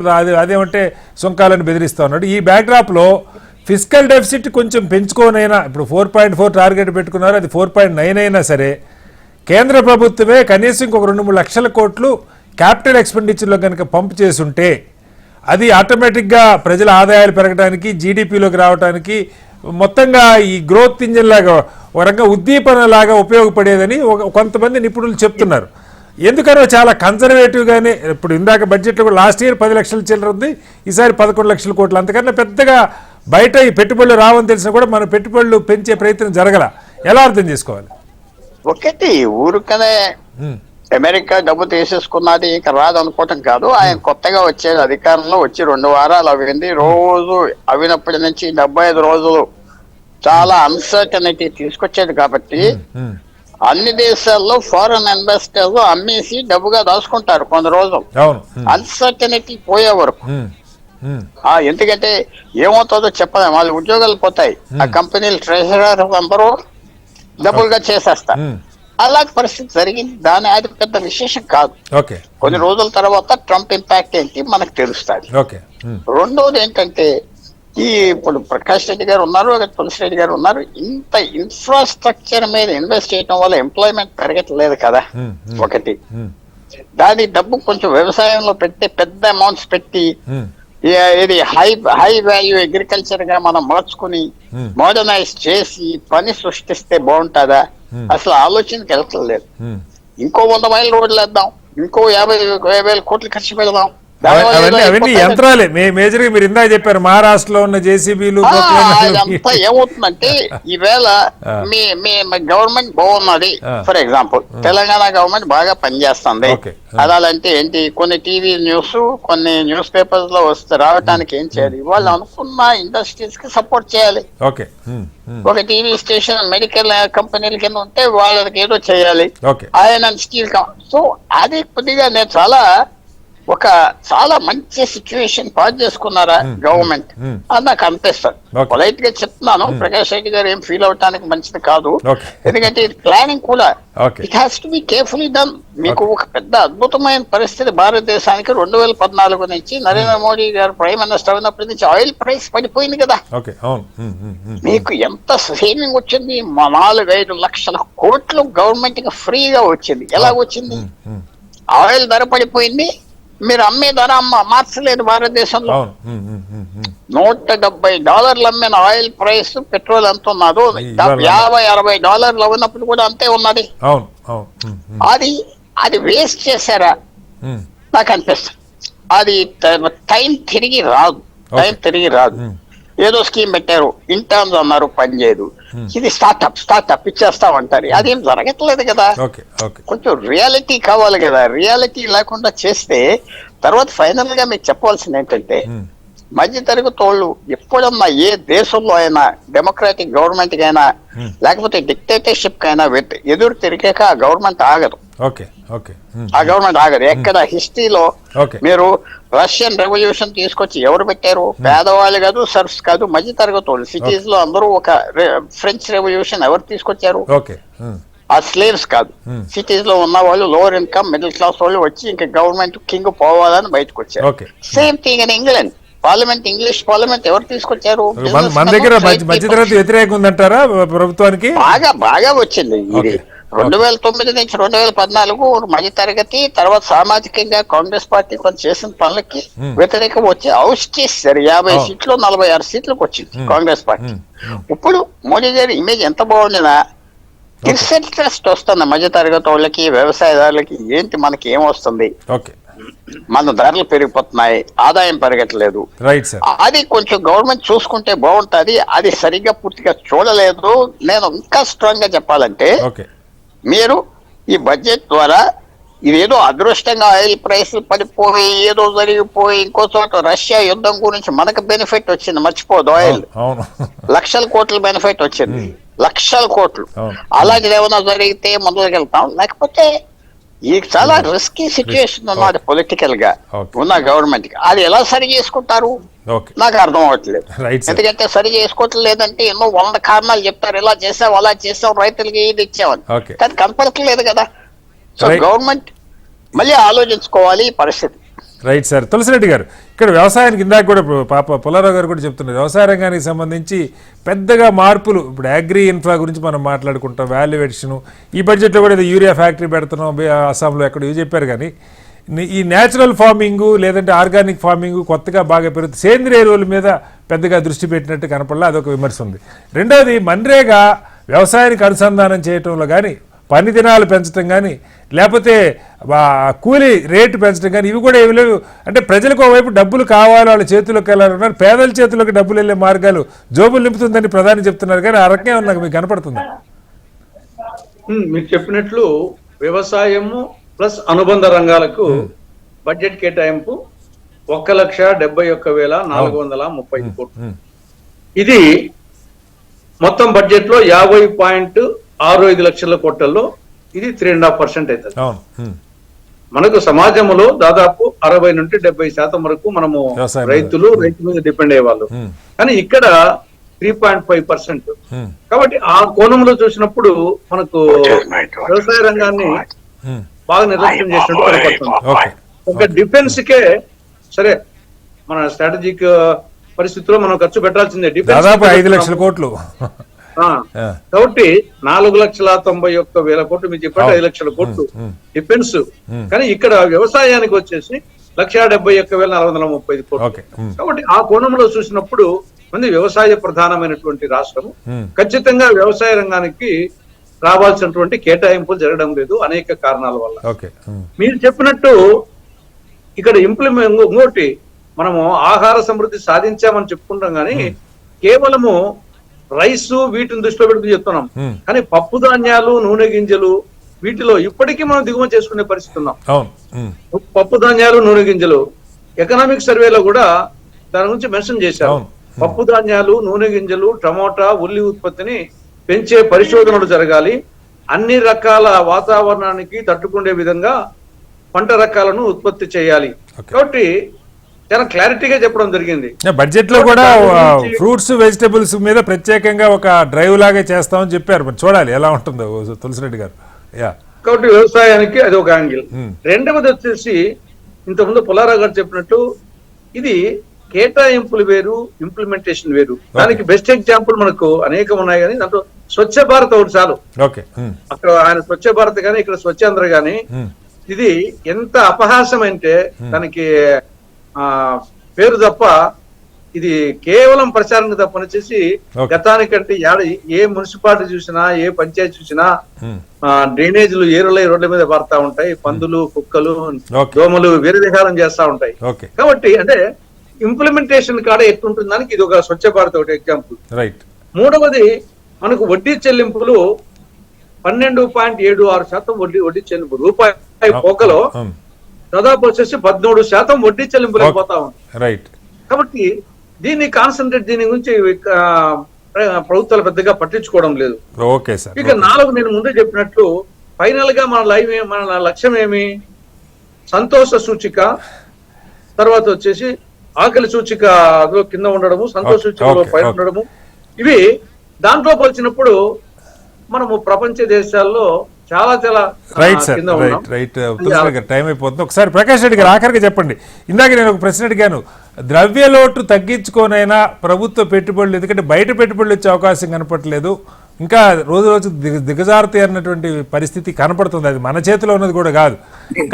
అదేమంటే సుంకాలను బెదిరిస్తూ ఉన్నాడు. ఈ బ్యాక్డ్రాప్లో ఫిస్కల్ డెఫిసిట్ కొంచెం పెంచుకోనైనా, ఇప్పుడు 4.4 టార్గెట్ పెట్టుకున్నారు, అది 4.9 అయినా సరే కేంద్ర ప్రభుత్వమే కనీసం ఇంకొక 2-3 లక్షల కోట్లు క్యాపిటల్ ఎక్స్పెండిచర్లో కనుక పంప్ చేసుంటే అది ఆటోమేటిక్గా ప్రజల ఆదాయాలు పెరగడానికి, జీడిపిలోకి రావడానికి, మొత్తంగా ఈ గ్రోత్ ఇంజిన్ లాగా ఒక రకంగా ఉద్దీపన లాగా ఉపయోగపడేదని కొంతమంది నిపుణులు చెప్తున్నారు. ఎందుకనో చాలా కన్జర్వేటివ్గానే, ఇప్పుడు ఇందాక బడ్జెట్లో కూడా లాస్ట్ ఇయర్ 10 లక్షల చిల్లర ఉంది, ఈసారి 11 లక్షల కోట్లు. అంతకన్నా పెద్దగా బయట ఈ పెట్టుబడులు రావని తెలిసినా కూడా మన పెట్టుబడులు పెంచే ప్రయత్నం జరగల. ఎలా అర్థం చేసుకోవాలి? ఒకటి ఊరికనే అమెరికా డబ్బు తీసేసుకున్నది ఇక రాదు అనుకోవటం కాదు. ఆయన కొత్తగా వచ్చేది అధికారంలో వచ్చి 2 వారాలు అవింది. రోజు అవినప్పటి నుంచి 75 రోజులు చాలా అన్సర్టనిటీ తీసుకొచ్చేది కాబట్టి అన్ని దేశాల్లో ఫారెన్ ఇన్వెస్టర్లు అమ్మేసి డబ్బుగా దాచుకుంటారు కొన్ని రోజులు అన్సర్టనిటీ పోయే వరకు. ఎందుకంటే ఏమవుతుందో చెప్పలేము, వాళ్ళ ఉద్యోగాలు పోతాయి, ఆ కంపెనీలు ట్రెజరర్ అందరూ డబ్బులుగా చేసేస్తారు. అలాంటి పరిస్థితి జరిగింది. అది పెద్ద విశేషం కాదు. కొన్ని రోజుల తర్వాత ట్రంప్ ఇంపాక్ట్ ఏంటి మనకు తెలుస్తుంది. రెండోది ఏంటంటే ఇప్పుడు ప్రకాష్ రెడ్డి గారు ఉన్నారు, తులసి రెడ్డి గారు ఉన్నారు. ఇంత ఇన్ఫ్రాస్ట్రక్చర్ మీద ఇన్వెస్ట్ చేయడం వల్ల ఎంప్లాయ్మెంట్ పెరగట్లేదు కదా ఒకటి. దాని డబ్బు కొంచెం వ్యవసాయంలో పెట్టి పెద్ద అమౌంట్స్ పెట్టి ఇది హై వాల్యూ అగ్రికల్చర్ గా మనం మార్చుకుని మోడర్నైజ్ చేసి పని సృష్టిస్తే బాగుంటుందా? అసలు ఆలోచనకి వెళ్ళట్లేదు. ఇంకో 100 మైళ్ళ రోడ్లు వేద్దాం, ఇంకో 50,000 కోట్లు ఖర్చు పెడదాం. అవన్నీ యంత్రాలే. మేజర్ గా మీరు ఇందాక చెప్పారు మహారాష్ట్రలో ఉన్న జేసీబీలు. అంతా ఏమవుతుందంటే ఈవేళ మీ గవర్నమెంట్ బాగున్నది. ఫర్ ఎగ్జాంపుల్ తెలంగాణ గవర్నమెంట్ బాగా పనిచేస్తుంది. అదాలంటే ఏంటి, కొన్ని టీవీ న్యూస్ కొన్ని న్యూస్ పేపర్స్ లో రావడానికి ఏం చేయాలి? వాళ్ళు అనుకున్న ఇండస్ట్రీస్ కి సపోర్ట్ చేయాలి. ఒక టీవీ స్టేషన్ మెడికల్ కంపెనీల కింద ఉంటే వాళ్ళకి ఏదో చేయాలి. Iron and steel. సో అది కొద్దిగా నేను చాలా మంచి సిచ్యువేషన్ పాస్ చేసుకున్నారా గవర్నమెంట్ అని నాకు అనిపిస్తుంది. పొలైట్ గా చెప్తున్నాను, ప్రకాష్ రెడ్డి గారు ఏం ఫీల్ అవటానికి మంచిది కాదు. ఎందుకంటే ఇది ప్లానింగ్ కూడా it has to be carefully done. మీకు ఒక పెద్ద అద్భుతమైన పరిస్థితి భారతదేశానికి 2014 నుంచి నరేంద్ర మోడీ గారు ప్రైమ్ మినిస్టర్ అయినప్పటి నుంచి ఆయిల్ ప్రైస్ పడిపోయింది కదా. మీకు ఎంత సేవింగ్ వచ్చింది? 4-5 లక్షల కోట్లు గవర్నమెంట్ కి ఫ్రీగా వచ్చింది. ఎలా వచ్చింది? ఆయిల్ ధర పడిపోయింది, మీరు అమ్మే ధర మార్చలేదు. భారతదేశంలో $170 అమ్మిన ఆయిల్ ప్రైస్ పెట్రోల్ ఎంత ఉన్నదో $50-60 ఉన్నప్పుడు కూడా అంతే ఉన్నది. అది వేస్ట్ చేశారా నాకు అనిపిస్తుంది. అది టైం తిరిగి రాదు. ఏదో స్కీమ్ పెట్టారు, ఇంటర్న్స్ అన్నారు, పని చేయదు. ఇది స్టార్ట్అప్ ఇచ్చేస్తామంటారు. అదేం జరగట్లేదు కదా. కొంచెం రియాలిటీ కావాలి కదా. రియాలిటీ లేకుండా చేస్తే తర్వాత ఫైనల్ గా మీకు చెప్పవలసింది ఏంటంటే మధ్య తరగతి వాళ్ళు ఎప్పుడన్నా ఏ దేశంలో అయినా డెమోక్రాటిక్ గవర్నమెంట్ కైనా లేకపోతే డిక్టేటర్షిప్ కైనా ఎదురు తిరిగాక ఆ గవర్నమెంట్ ఆగదు. ఎక్కడ హిస్టరీలో మీరు రష్యన్ రెవల్యూషన్ తీసుకొచ్చి ఎవరు పెట్టారు? పేదవాళ్ళు కాదు, సర్ఫ్స్ కాదు, మధ్య తరగతి వాళ్ళు. సిటీస్ లో అందరూ ఒక ఫ్రెంచ్ రెవల్యూషన్ ఎవరు తీసుకొచ్చారు? ఆ స్లేవ్స్ కాదు. సిటీస్ లో ఉన్న వాళ్ళు లోవర్ ఇన్కమ్ మిడిల్ క్లాస్ వాళ్ళు వచ్చి ఇంకా గవర్నమెంట్ కింగ్ పోవాలని బయటకు వచ్చారు. Same thing in England. Parliament, English parliament ఎవరు తీసుకొచ్చారు? మన దగ్గర మధ్యతరగతి వ్యతిరేకం ఉందంటారా ప్రభుత్వానికి? బాగా వచ్చింది. ఇది 2009 నుంచి 2014 మధ్య తరగతి తర్వాత సామాజికంగా కాంగ్రెస్ పార్టీ కొంచెం చేసిన పనులకి వ్యతిరేకం వచ్చి హౌస్ చేశారు. 50 సీట్లు 46 సీట్లకు వచ్చింది కాంగ్రెస్ పార్టీ. ఇప్పుడు మోడీ గారి ఇమేజ్ ఎంత బాగుండినా ఇంట్రెస్ట్ వస్తుంది మధ్య తరగతి వాళ్ళకి, వ్యవసాయదారులకి. ఏంటి మనకి ఏమొస్తుంది? మన ధరలు పెరిగిపోతున్నాయి, ఆదాయం పెరగట్లేదు. అది కొంచెం గవర్నమెంట్ చూసుకుంటే బాగుంటది. అది సరిగ్గా పూర్తిగా చూడలేదు. నేను ఇంకా స్ట్రాంగ్ గా చెప్పాలంటే మీరు ఈ బడ్జెట్ ద్వారా ఇదేదో అదృష్టంగా ఆయిల్ ప్రైస్ పడిపోయి ఏదో జరిగిపోయి ఇంకో చోట రష్యా యుద్ధం గురించి మనకు బెనిఫిట్ వచ్చింది, మర్చిపోదు. ఆయిల్ లక్షల కోట్ల బెనిఫిట్ వచ్చింది, లక్షల కోట్లు. అలాంటిది ఏమైనా జరిగితే మొదలుకెళ్తాం. లేకపోతే ఈ చాలా రిస్కీ సిచ్యువేషన్ ఉన్నది పొలిటికల్ గా ఉన్న గవర్నమెంట్ కి. అది ఎలా సరి చేసుకుంటారు నాకు అర్థం అవ్వట్లేదు. ఎందుకంటే సరి చేసుకోవట్లేదంటే ఎన్నో 100 కారణాలు చెప్తారు. ఇలా చేసాం, అలా చేసాం, రైతులకి ఇది ఇచ్చామని. కానీ కనపడట్లేదు కదా. సో గవర్నమెంట్ మళ్ళీ ఆలోచించుకోవాలి ఈ పరిస్థితి. Right sir. తులసిరెడ్డి గారు, ఇక్కడ వ్యవసాయానికి ఇందాక కూడా పుల్లారావు గారు కూడా చెప్తున్నారు, వ్యవసాయ రంగానికి సంబంధించి పెద్దగా మార్పులు. ఇప్పుడు అగ్రి ఇన్ఫ్రా గురించి మనం మాట్లాడుకుంటాం, వాల్యుయేషన్. ఈ బడ్జెట్లో కూడా ఏదో యూరియా ఫ్యాక్టరీ పెడుతున్నాం అస్సాంలో ఎక్కడ ఇవి చెప్పారు. కానీ ఈ న్యాచురల్ ఫార్మింగ్ లేదంటే ఆర్గానిక్ ఫార్మింగ్ కొత్తగా బాగా పెరుగుతుంది. సేంద్రియ ఎరువుల మీద పెద్దగా దృష్టి పెట్టినట్టు కనపడలే, అదొక విమర్శ ఉంది. రెండవది మన్రేగా వ్యవసాయానికి అనుసంధానం చేయటంలో కానీ, పని దినాలు పెంచడం కానీ, లేకపోతే కూలీ రేటు పెంచడం కానీ ఇవి కూడా ఏమి లేవు. అంటే ప్రజలకు ఒకవైపు డబ్బులు కావాలి, వాళ్ళ చేతుల్లోకి వెళ్ళాలన్నారు. పేదల చేతుల్లోకి డబ్బులు వెళ్ళే మార్గాలు జోబులు నింపుతుందని ప్రధాని చెప్తున్నారు. కానీ ఆ రకంగా నాకు మీకు కనపడుతుంది. మీరు చెప్పినట్లు వ్యవసాయము ప్లస్ అనుబంధ రంగాలకు బడ్జెట్ కేటాయింపు 1,71,430 కోట్లు. ఇది మొత్తం బడ్జెట్ లో 50.65 లక్షల కోట్లలో ఇది 3.5% అవుతుంది. అవును. మనకు సమాజంలో దాదాపు 60 నుండి 70% వరకు మనము వ్యవసాయం రైతుల మీద డిపెండ్ అయ్యేవాళ్ళు. కానీ ఇక్కడ 3.5%. కాబట్టి ఆ కోణంలో చూసినప్పుడు మనకు వ్యవసాయ రంగాన్ని బాగా నిర్లక్ష్యం చేసినట్టు కనపడుతుంది. ఒక డిఫెన్స్ కే సరే మన స్ట్రాటజిక్ పరిస్థితుల్లో మనం ఖర్చు పెట్టాల్సిందే దాదాపు 5 లక్షల కోట్లు. కాబట్టి 4,91,000 కోట్లు మీరు చెప్పారు, 5 లక్షల కోట్లు డిఫెన్స్. కానీ ఇక్కడ వ్యవసాయానికి వచ్చేసి 1,71,430 కోట్లు. కాబట్టి ఆ కోణంలో చూసినప్పుడు మంది వ్యవసాయ ప్రధానమైనటువంటి రాష్ట్రము ఖచ్చితంగా వ్యవసాయ రంగానికి రావాల్సినటువంటి కేటాయింపులు జరగడం లేదు అనేక కారణాల వల్ల. మీరు చెప్పినట్టు ఇక్కడ ఇంకోటి మనము ఆహార సమృద్ధి సాధించామని చెప్పుకుంటాం కానీ కేవలము రైస్ వీటిని దృష్టిలో పెట్టుకుని చెప్తున్నాం. కానీ పప్పు ధాన్యాలు, నూనె గింజలు వీటిలో ఇప్పటికీ మనం దిగుమతి చేసుకునే పరిస్థితి ఉన్నాం. పప్పు ధాన్యాలు, నూనె గింజలు ఎకనామిక్ సర్వేలో కూడా దాని గురించి మెన్షన్ చేశారు. పప్పు ధాన్యాలు, నూనె గింజలు, టమోటా, ఉల్లి ఉత్పత్తిని పెంచే పరిశోధనలు జరగాలి. అన్ని రకాల వాతావరణానికి తట్టుకునే విధంగా పంట రకాలను ఉత్పత్తి చేయాలి. కాబట్టి చాలా క్లారిటీగా చెప్పడం జరిగింది. బడ్జెట్ లో కూడా ఫ్రూట్స్, వెజిటబుల్స్ మీద ప్రత్యేకంగా ఒక డ్రైవ్ లాగా చేస్తామని చెప్పారు. మరి చూడాలి ఎలా ఉంటుందో తులసిరెడ్డి గారు. కాబట్టి వ్యవసాయానికి అది ఒక యాంగిల్. రెండవది వచ్చేసి ఇంతకుముందు పుల్లారావు గారు చెప్పినట్టు ఇది కేటాయింపులు వేరు, ఇంప్లిమెంటేషన్ వేరు. దానికి బెస్ట్ ఎగ్జాంపుల్ మనకు అనేకం ఉన్నాయి. కానీ దాంట్లో స్వచ్ఛ భారత్ ఒకటి చాలు. అక్కడ ఆయన స్వచ్ఛ భారత్ గానీ ఇక్కడ స్వచ్ఛాంధ్ర గానీ ఇది ఎంత అపహాసం అంటే దానికి పేరు తప్ప ఇది కేవలం ప్రచారం తప్పనిచ్చేసి గతానికంటే ఏ మున్సిపాలిటీ చూసినా, ఏ పంచాయతీ చూసినా డ్రైనేజీలు ఏరులై రోడ్ల మీద పడతా ఉంటాయి. పందులు, కుక్కలు, దోమలు వేరే విహారం చేస్తా ఉంటాయి. కాబట్టి అంటే ఇంప్లిమెంటేషన్ కాడ ఎట్లుంటుంది దానికి ఇది ఒక స్వచ్ఛ భారత్ ఒకటి ఎగ్జాంపుల్. మూడవది మనకు వడ్డీ చెల్లింపులు 12.76% వడ్డీ చెల్లింపు. రూపాయి పోకలో దాదాపు వచ్చేసి 13% వడ్డీ చెల్లింపులు అయిపోతా ఉంది. కాబట్టి దీన్ని కాన్సన్ట్రేట్ దీని గురించి ప్రభుత్వాలు పెద్దగా పట్టించుకోవడం లేదు. ఇక 4 నేను ముందే చెప్పినట్లు ఫైనల్ గా మన లక్ష్యం ఏమి? సంతోష సూచిక, తర్వాత వచ్చేసి ఆకలి సూచిక అదో కింద ఉండడము, సంతోష సూచికలో పైన ఉండడము. ఇవి దాంట్లో పోల్చినప్పుడు మనము ప్రపంచ దేశాల్లో చాలా టైం అయిపోతుంది. ఒకసారి ప్రకాష్ రెడ్డి గారు ఆఖరిగా చెప్పండి. ఇందాక నేను ఒక ప్రశ్న అడిగాను, ద్రవ్య లోటు తగ్గించుకోనైనా ప్రభుత్వ పెట్టుబడులు, ఎందుకంటే బయట పెట్టుబడులు వచ్చే అవకాశం కనపడలేదు, ఇంకా రోజు రోజు దిగజారుతాయి అన్నటువంటి పరిస్థితి కనపడుతుంది. అది మన చేతిలో ఉన్నది కూడా కాదు.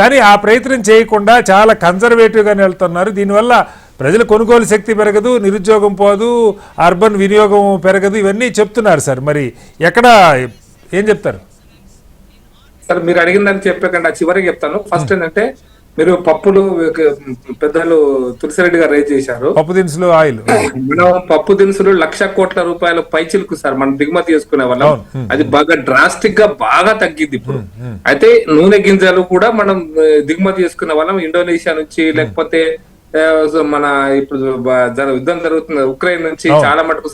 కానీ ఆ ప్రయత్నం చేయకుండా చాలా కన్జర్వేటివ్గానే వెళ్తున్నారు. దీనివల్ల ప్రజల కొనుగోలు శక్తి పెరగదు, నిరుద్యోగం పోదు, అర్బన్ వినియోగం పెరగదు, ఇవన్నీ చెప్తున్నారు సార్. మరి ఎక్కడ ఏం చెప్తారు సార్? మీరు అడిగిందని చెప్పకుండా చివరికి చెప్తాను. ఫస్ట్ ఏంటంటే మీరు పప్పులు పెద్దలు తులసిరెడ్డి గారు రైజ్ చేశారు. పప్పు దినుసులు, ఆయిల్. మనం పప్పు దినుసులు 1,00,000 కోట్ల రూపాయల పైచిలకు సార్ మనం దిగుమతి చేసుకునే వాళ్ళం. అది బాగా డ్రాస్టిక్ గా బాగా తగ్గింది ఇప్పుడు. అయితే నూనె గింజలు కూడా మనం దిగుమతి చేసుకునే వాళ్ళం ఇండోనేషియా నుంచి, లేకపోతే మన ఇప్పుడు యుద్ధం జరుగుతుంది ఉక్రెయిన్ నుంచి చాలా మటుకు.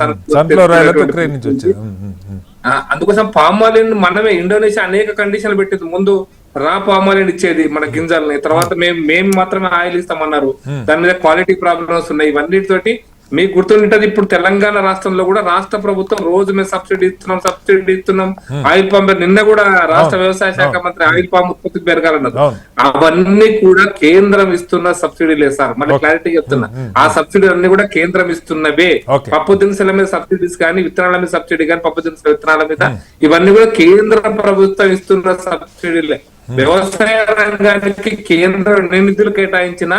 అందుకోసం పామ్ ఆయిల్ మనమే ఇండోనేషియా అనేక కండిషన్లు పెట్టేది. ముందు రా పామ్ ఆయిల్ ఇచ్చేది మన గింజల్ని, తర్వాత మేము మాత్రమే ఆయిల్ ఇస్తామన్నారు. దాని మీద క్వాలిటీ ప్రాబ్లమ్స్ ఉన్నాయి. ఇవన్నిటితోటి మీకు గుర్తుంటది, ఇప్పుడు తెలంగాణ రాష్ట్రంలో కూడా రాష్ట్ర ప్రభుత్వం రోజు మేము సబ్సిడీ ఇస్తున్నాం ఆయిల్ పామ్. నిన్న కూడా రాష్ట్ర వ్యవసాయ శాఖ మంత్రి ఆయిల్ పామ్ ఉత్పత్తి పెరగాలన్నారు. అవన్నీ కూడా కేంద్రం ఇస్తున్న సబ్సిడీలే సార్. మళ్ళీ క్లారిటీ చెప్తున్నా, ఆ సబ్సిడీ అన్ని కూడా కేంద్రం ఇస్తున్నవే. పప్పు దినుసుల మీద సబ్సిడీస్ కానీ, విత్తనాల మీద సబ్సిడీ కానీ, పప్పు దినుసుల విత్తనాల మీద ఇవన్నీ కూడా కేంద్ర ప్రభుత్వం ఇస్తున్న సబ్సిడీలే. వ్యవసాయ రంగానికి కేంద్రం నిధులు కేటాయించిన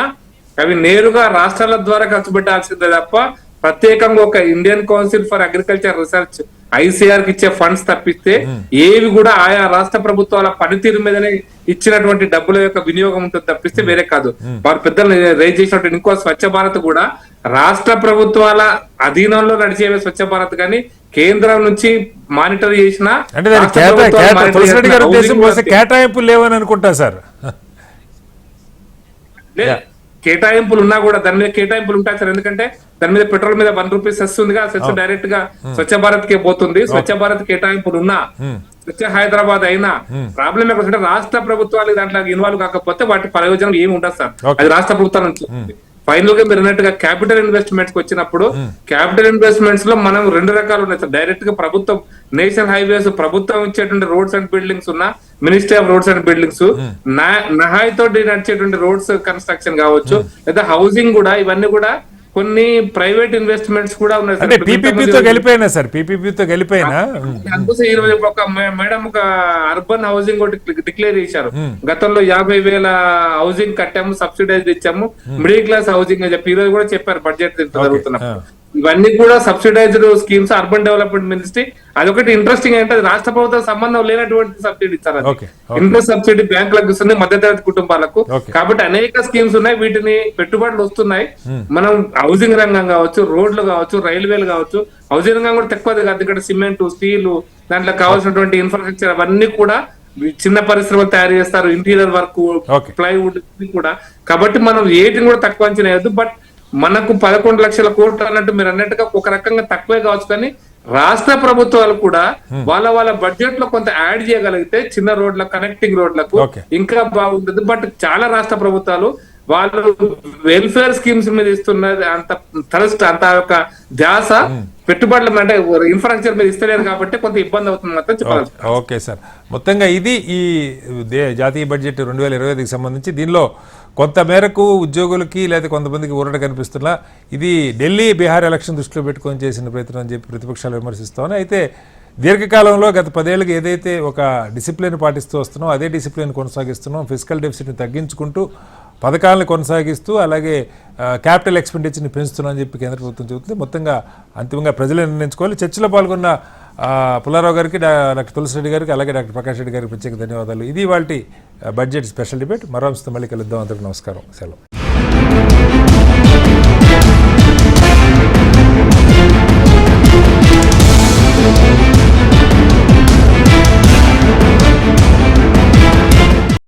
అవి నేరుగా రాష్ట్రాల ద్వారా ఖర్చు పెట్టాల్సిందే తప్ప ప్రత్యేకంగా ఒక Indian council for agriculture research ICR కి ఇచ్చే ఫండ్స్ తప్పిస్తే ఏవి కూడా ఆయా రాష్ట్ర ప్రభుత్వాల పనితీరు మీదనే ఇచ్చినటువంటి డబ్బుల యొక్క వినియోగం ఉంటుంది తప్పిస్తే వేరే కాదు. వారు పెద్దలు రైజ్ చేసినటువంటి ఇంకో స్వచ్ఛ భారత్ కూడా రాష్ట్ర ప్రభుత్వాల అధీనంలో నడిచేవే స్వచ్ఛ భారత్ కానీ కేంద్రం నుంచి మానిటర్ చేసిన కేటాయింపులు లేవని అనుకుంటా సార్. కేటాయింపులు ఉన్నా కూడా దాని మీద కేటాయింపులు ఉంటాయి సార్. ఎందుకంటే దాని మీద పెట్రోల్ మీద 1 రూపీస్ సెస్ ఉందిగా, సెస్ డైరెక్ట్ గా స్వచ్ఛ భారత్ కే పోతుంది. స్వచ్ఛ భారత్ కేటాయింపులు ఉన్నా, స్వచ్ఛ హైదరాబాద్ అయినా ప్రాబ్లం ఏంటంటే రాష్ట్ర ప్రభుత్వాలు దాంట్లో ఇన్వాల్వ్ కాకపోతే వాటి ప్రయోజనం ఏమి ఉండదు సార్. అది రాష్ట్ర ప్రభుత్వాల నుంచి ఫైనల్ గా మీరు అన్నట్టుగా క్యాపిటల్ ఇన్వెస్ట్మెంట్స్ కి వచ్చినప్పుడు క్యాపిటల్ ఇన్వెస్ట్మెంట్స్ లో మనం 2 రకాలు ఉన్నాయి సార్. డైరెక్ట్ గా ప్రభుత్వం నేషనల్ హైవేస్ ప్రభుత్వం ఇచ్చేటువంటి రోడ్స్ అండ్ బిల్డింగ్స్ ఉన్న ministry of roads and buildings, NHAI తోటి నడిచేటువంటి రోడ్స్ కన్స్ట్రక్షన్ కావచ్చు, లేదా హౌసింగ్ కూడా, ఇవన్నీ కూడా కొన్ని ప్రైవేట్ ఇన్వెస్ట్మెంట్స్ కూడా ఉన్నాయి. అంటే పీపీపీతో గెలిపోయినా సార్, పీపీపీతో గెలిపోయినా అందుకోసం ఈరోజు ఒక మేడం ఒక అర్బన్ హౌసింగ్ ఒకటి డిక్లేర్ చేశారు. గతంలో 50,000 హౌసింగ్ కట్టాము, సబ్సిడైజ్ ఇచ్చాము, మిడిల్ క్లాస్ హౌసింగ్ అని చెప్పి ఈరోజు కూడా చెప్పారు బడ్జెట్ జరుగుతున్నప్పుడు. ఇవన్నీ కూడా subsidised schemes, urban development ministry. అదొకటి ఇంట్రెస్టింగ్ ఏంటంటే రాష్ట్ర ప్రభుత్వం సంబంధం లేనటువంటి సబ్సిడీ ఇస్తారు. ఇంట్రెస్ట్ సబ్సిడీ బ్యాంకులకు ఇస్తుంది, మధ్యతరగతి కుటుంబాలకు. కాబట్టి అనేక స్కీమ్స్ ఉన్నాయి, వీటిని పెట్టుబడులు వస్తున్నాయి. మనం హౌసింగ్ రంగం కావచ్చు, రోడ్లు కావచ్చు, రైల్వేలు కావచ్చు, హౌసింగ్ రంగం కూడా తక్కువది కాదు. ఇక్కడ సిమెంట్, స్టీల్, దాంట్లో కావాల్సినటువంటి ఇన్ఫ్రాస్ట్రక్చర్ అవన్నీ కూడా చిన్న పరిశ్రమలు తయారు చేస్తారు, ఇంటీరియర్ వర్క్, ప్లైవుడ్ కూడా. కాబట్టి మనం ఏటిని కూడా తక్కువ అంచనా వేయద్దు. బట్ మనకు 11 లక్షల కోట్లు అన్నట్టు మీరు అన్నట్టుగా ఒక రకంగా తక్కువే కావచ్చు, కానీ రాష్ట్ర ప్రభుత్వాలు కూడా వాళ్ళ బడ్జెట్ లో కొంత యాడ్ చేయగలిగితే చిన్న రోడ్ల కనెక్టింగ్ రోడ్లకు ఇంకా బాగుంటుంది. బట్ చాలా రాష్ట్ర ప్రభుత్వాలు వాళ్ళు వెల్ఫేర్ స్కీమ్స్ మీద ఇస్తున్నది అంత థ్రస్ట్, అంత ఒక ధ్యాస పెట్టుబడులు అంటే ఇన్ఫ్రాస్ట్రక్చర్ మీద ఇస్తలేరు కాబట్టి కొంత ఇబ్బంది అవుతుంది మాత్రం చెప్పాలి. ఓకే సార్, మొత్తంగా ఇది ఈ జాతీయ బడ్జెట్ 2025కి సంబంధించి దీనిలో కొంత మేరకు ఉద్యోగులకి లేదా కొంతమందికి ఊరట కనిపిస్తున్నా ఇది ఢిల్లీ బీహార్ ఎలక్షన్ దృష్టిలో పెట్టుకొని చేసిన ప్రయత్నం అని చెప్పి ప్రతిపక్షాలు విమర్శిస్తామని. అయితే దీర్ఘకాలంలో గత 10 ఏళ్ళకి ఏదైతే ఒక డిసిప్లిన్ పాటిస్తూ వస్తున్నాం అదే డిసిప్లిన్ కొనసాగిస్తున్నాం, ఫిజికల్ డెఫిసిట్ని తగ్గించుకుంటూ పథకాలను కొనసాగిస్తూ అలాగే క్యాపిటల్ ఎక్స్పెండిచర్ని పెంచుతున్నాం అని చెప్పి కేంద్ర ప్రభుత్వం చెబుతుంది. మొత్తంగా అంతిమంగా ప్రజలే నిర్ణయించుకోవాలి. చర్చలో పాల్గొన్న పుల్లారావు గారికి, డాక్టర్ తులసిరెడ్డి గారికి, అలాగే డాక్టర్ ప్రకాష్ రెడ్డి గారికి ప్రత్యేక ధన్యవాదాలు. ఇది వాళ్ళ బడ్జెట్ స్పెషల్ డిబేట్. మరో అంశంతో మళ్ళీ కలుద్దాం. అందరికీ నమస్కారం, సెలవు.